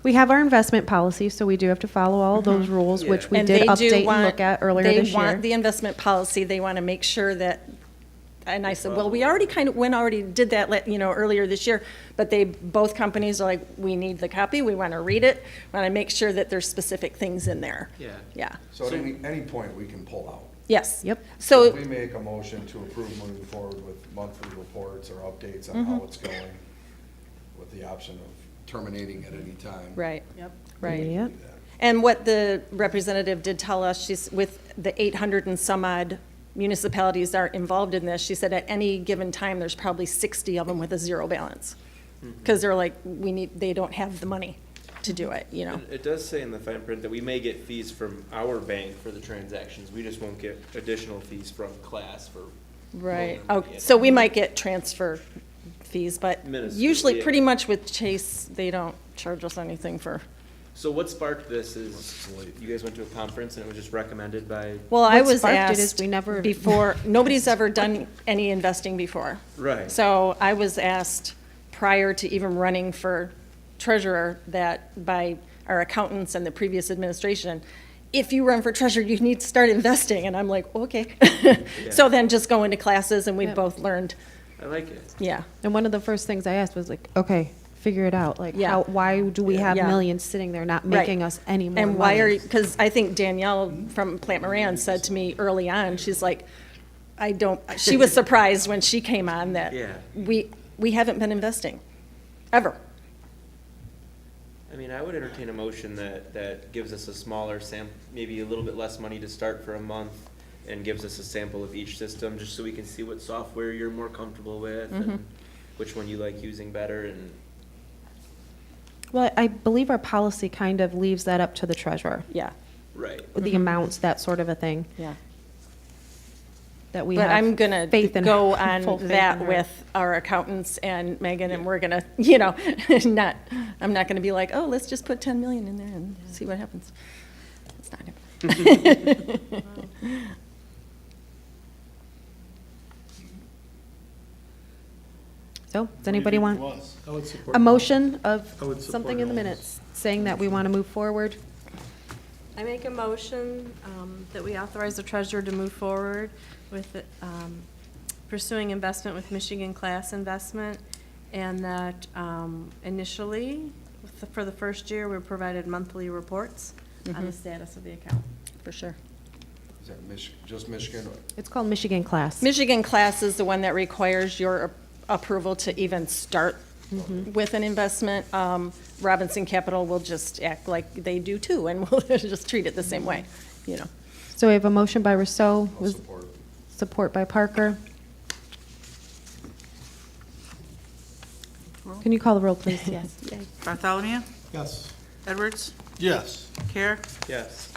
We have our investment policy, so we do have to follow all those rules, which we And did they do update and want- look at earlier they this want year. the investment policy, they want to make sure that, and I said, well, we already already did that, earlier this year, but both companies are like, we need the copy, we want to read it, want to make sure that there's specific things in there. Yeah. Yeah, So at any point, we can pull out. yes. Yep. So, If we make a motion to approve moving forward with monthly reports or updates on how it's going, with the option of terminating at any time. right, Yep. right. Yep. And what the representative did tell us, she's, with the 800 and some odd municipalities are involved in this, she said at any given time, there's probably 60 of them with a zero balance. Because they're like, they don't have the money to do it, And it does say in the fine print that we may get fees from our bank for the transactions, we just won't get additional fees from class for. Right, loaning oh, money. so we might get transfer fees, but Minuscule, usually, yeah. pretty much with Chase, they don't charge us anything for. So what sparked this is, you guys went to a conference and it was just recommended by. Well, I What was sparked it is asked we never- before, nobody's ever done any investing before. Right. So I was asked prior to even running for treasurer that by our accountants and the previous administration, if you run for treasurer, you need to start investing. And I'm like, okay. So then just go into classes and we've Yep. both learned, I like it. yeah. And one of the first things I asked was like, okay, figure it out. Like, Yeah. why do we have Yeah. millions sitting there not Right. making us any more And why money? are, because I think Danielle from Plant Moran said to me early on, she's like, she was surprised when she came on that Yeah. we haven't been investing, ever. I mean, I would entertain a motion that gives us a smaller maybe a little bit less money to start for a month, and gives us a sample of each system, just so we can see what software you're more comfortable with, and which one you like using better, and. Well, I believe our policy kind of leaves that up to the treasurer, Yeah, Right. with the amounts, that sort of a thing, yeah. that we But have I'm gonna faith in go her, full on faith that in her. with our accountants and Megan, and we're gonna, I'm not gonna be like, oh, let's just put 10 million in there and see what happens. It's not happening. So, does anybody want I would support a motion I of would something support in the all minutes saying that we want to move forward? I make a motion that we authorize the treasurer to move forward with pursuing investment with Michigan Class Investment, and that initially, for the first year, we're provided monthly reports on the status of the account. For sure. Is that just Michigan? It's called Michigan Class. Michigan Class is the one that requires your approval to even start with an investment. Robinson Capital will just act like they do too, and we'll just treat it the same way, you know. So we have a motion by Rousseau, I'll with support. support by Parker. Can you call the roll, please? Yes. Bartholomew, Yes. Edwards, Yes. Care, Yes.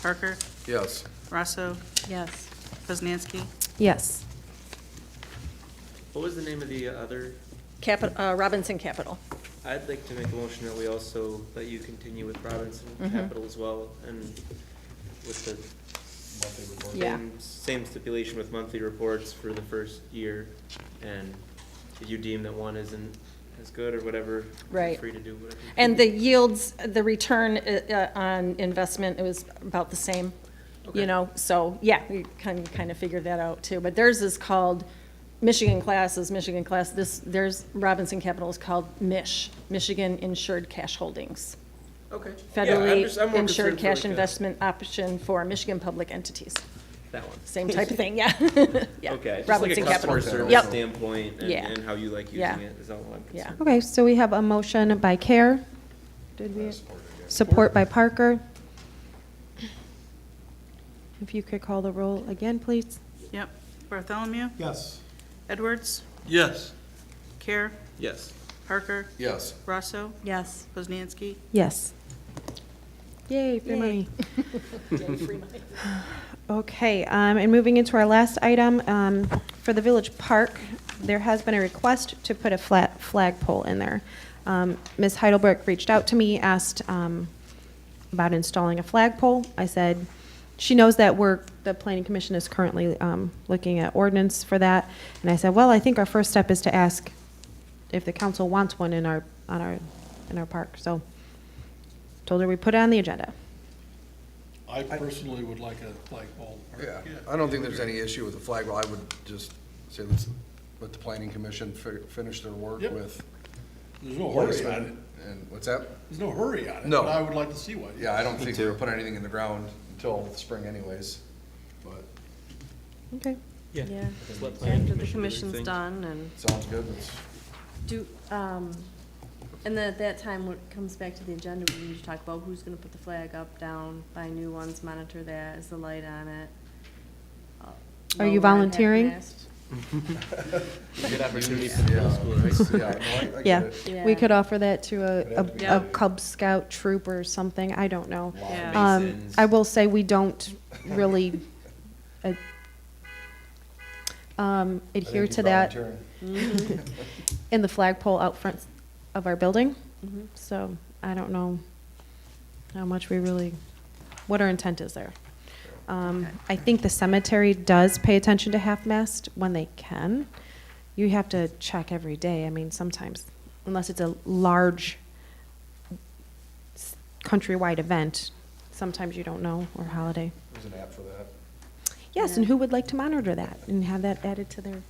Parker, Yes. Rosso, Yes. Poznanski. Yes. What was the name of the other? Robinson Capital. I'd like to make a motion that we also let you continue with Robinson Capital as well, and with the Yeah. same stipulation with monthly reports for the first year, and if you deem that one isn't as good or whatever, Right. feel free to do whatever. And the yields, the return on investment, it was about the same, you Okay. know, so, yeah, we can kind of figure that out too. But theirs is called, Michigan Class is Michigan Class, there's Robinson Capital is called MISH, Michigan Insured Cash Holdings. Okay. Federally I'm more insured concerned for cash like a- investment option for Michigan public entities. That one. Same type of thing, yeah. Yeah. Okay, just like a Robinson customer Capital. service Yep. standpoint and, Yeah. and how you like using Yeah. it is all I'm Yeah. concerned. Okay, so we have a motion by Care. Did we? Support by Parker. If you could call the roll again, please. Yep. Bartholomew, Yes. Edwards, Yes. Care, Yes. Parker, Yes. Rosso, Yes. Poznanski. Yes. Yay, free money. Okay, and moving into our last item, for the Village Park, there has been a request to put a flat flagpole in there. Ms. Heidelberg reached out to me, asked about installing a flagpole. I said, she knows that the Planning Commission is currently looking at ordinance for that. And I said, well, I think our first step is to ask if the council wants one in our park. So told her we put it on the agenda. I personally would like a flagpole. Yeah, I don't think there's any issue with the flag. Well, I would just say let's let the planning commission finish their work Yep. with There's no hurry on it. placement. And what's that? There's no hurry on it. No. But I would like to see one. Yeah, I don't think we're putting anything in the ground until the spring anyways, but Okay. Yeah. Just let planning After the commission do their commission's thing. done and sounds good. Let's- do, and then at that time, when it comes back to the agenda, we need to talk about who's gonna put the flag up, down, buy new ones, monitor that, is the light on it? Are you lower and volunteering? half-mast. Good opportunity for the middle school, right? Yeah, no, I Yeah, get it. we Yeah. could offer that to Yeah. a Cub Scout troop or something, I don't know. Yeah. Masons. I will say we don't really I adhere think to you're that volunteering. in the flagpole out front of our building. Mhm. So I don't know how much we really, what our intent is there. I think the cemetery does pay attention to half-mast when they can. You have to check every day. I mean, sometimes, unless it's a large countrywide event, sometimes you don't know, or holiday. There's an app for that. Yes, and who would like to monitor that and have that added to their,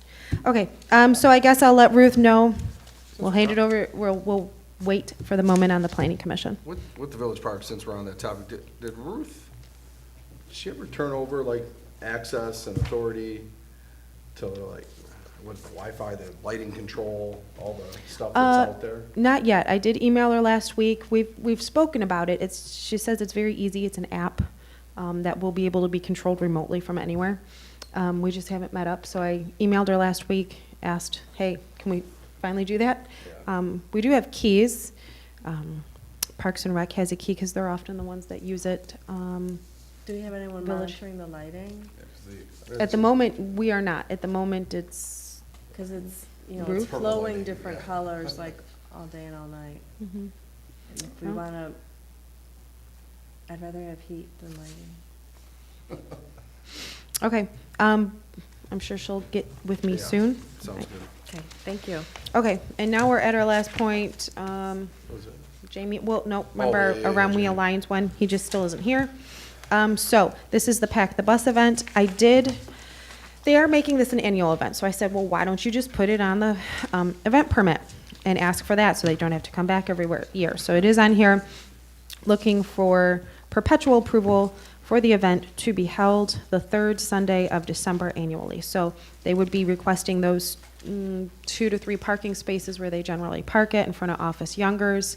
okay, so I guess I'll let Ruth know. We'll hand it over, we'll wait for the moment on the planning commission. With the village park, since we're on that topic, did Ruth, did she ever turn over like access and authority to like, what's the Wi-Fi, the lighting control, all the stuff that's out there? Not yet. I did email her last week. We've spoken about it. She says it's very easy. It's an app that will be able to be controlled remotely from anywhere. We just haven't met up, so I emailed her last week, asked, hey, can we finally do that? We do have keys. Parks and Rec has a key because they're often the ones that use it. Do we have anyone Village. monitoring the lighting? At the moment, we are not. At the moment, it's, Cause it's, you know, Roof? it's glowing different colors like all day and all night. mhm. And if we Oh. wanna, I'd rather have heat than lighting. Okay, I'm sure she'll get with me Yeah, soon. Sounds good. Okay, thank you. Okay, and now we're at our last point. Jamie, well, no, remember yeah, around We Jamie. Alliance one, he just still isn't here. So this is the Pack the Bus event. They are making this an annual event, so I said, well, why don't you just put it on the event permit and ask for that so they don't have to come back every year. So it is on here, looking for perpetual approval for the event to be held the third Sunday of December annually. So they would be requesting those 2 to 3 parking spaces where they generally park it in front of Office Youngers,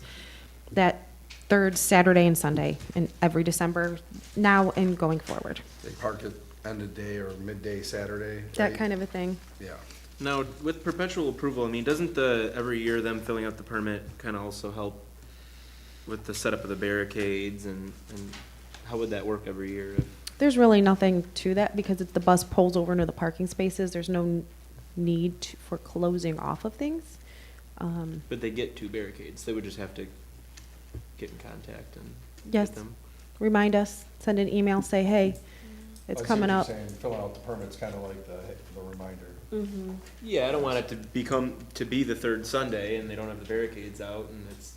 that third Saturday and Sunday in every December, now and going forward. They park at end of day or midday Saturday. That right? kind of a thing. Yeah. Now, with perpetual approval, I mean, doesn't every year them filling out the permit kind of also help with the setup of the barricades and how would that work every year? There's really nothing to that because if the bus pulls over into the parking spaces, there's no need for closing off of things. But they get 2 barricades, they would just have to get in contact and Yes, get them. remind us, send an email, say, hey, it's I see coming what you're up. saying, filling out the permit's kind of like the reminder. Yeah, I don't want it to be the third Sunday and they don't have the barricades out and it's,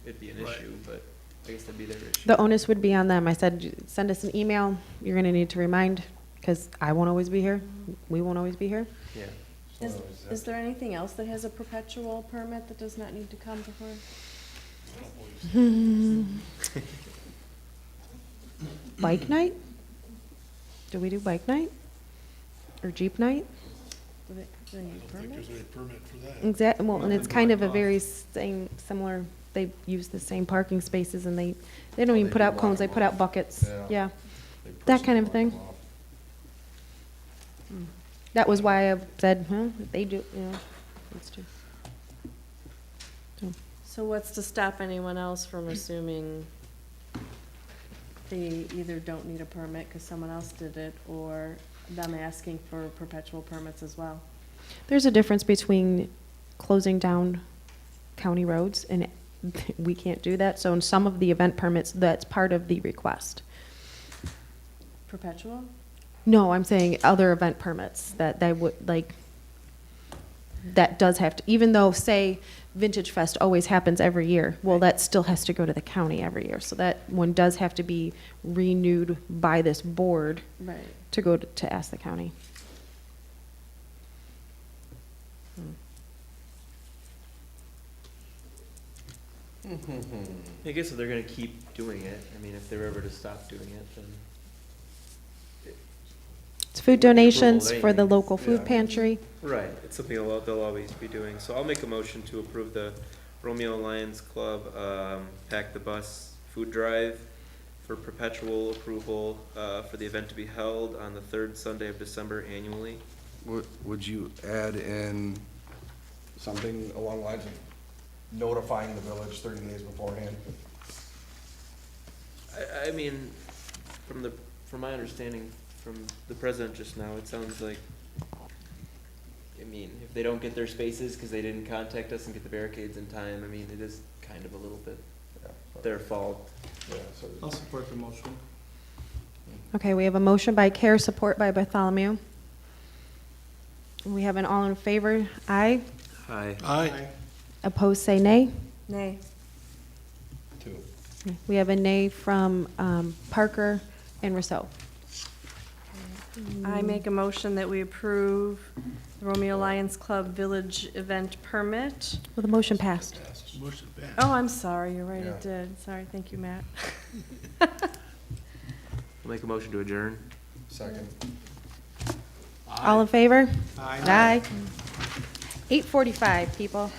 it'd be an Right. issue, but I guess that'd be their issue. The onus would be on them. I said, send us an email. You're going to need to remind, because I won't always be here. We won't always be here. Yeah. Is there anything else that has a perpetual permit that does not need to come before? Bike night? Do we do bike night? Or Jeep night? Do they need I don't think permit? there's any permit for that. Exactly, well, and it's kind of a very similar, they use the same parking spaces and they don't even they put do out cones, they block put them out off. buckets. Yeah. Yeah, They push that them, kind of block thing. them off. That was why I said, they do, let's do. So what's to stop anyone else from assuming they either don't need a permit because someone else did it, or them asking for perpetual permits as well? There's a difference between closing down county roads, and we can't do that. So in some of the event permits, that's part of the request. Perpetual? No, I'm saying other event permits that they would, like, that does have to, even though, say, Vintage Fest always happens every year, well, that still has to go to the county every year. So that one does have to be renewed by this board Right. to go to ask the county. I guess if they're gonna keep doing it, I mean, if they're ever to stop doing it, then. It's food donations Approval for the anyways. local food Yeah. pantry. Right, it's something they'll always be doing, so I'll make a motion to approve the Romeo Lions Club, Pack the Bus food drive for perpetual approval, for the event to be held on the third Sunday of December annually. Would you add in something along the lines of notifying the village 30 days beforehand? I mean, from my understanding from the president just now, it sounds like, I mean, if they don't get their spaces because they didn't contact us and get the barricades in time, I mean, it is kind of a little bit their fault. Yeah, so I'll support the motion. Okay, we have a motion by Care, support by Bartholomew. We have an all in favor, aye. Hi. Aye. Opposed, say nay. Nay. 2. We have a nay from Parker and Rousseau. I make a motion that we approve the Romeo Lions Club Village event permit. Well, the motion passed. Motion passed. Oh, I'm sorry, you're right, Yeah. it did. Sorry, thank you, Matt. I'll make a motion to adjourn. Second. All in favor? Aye. Aye. 8:45, people.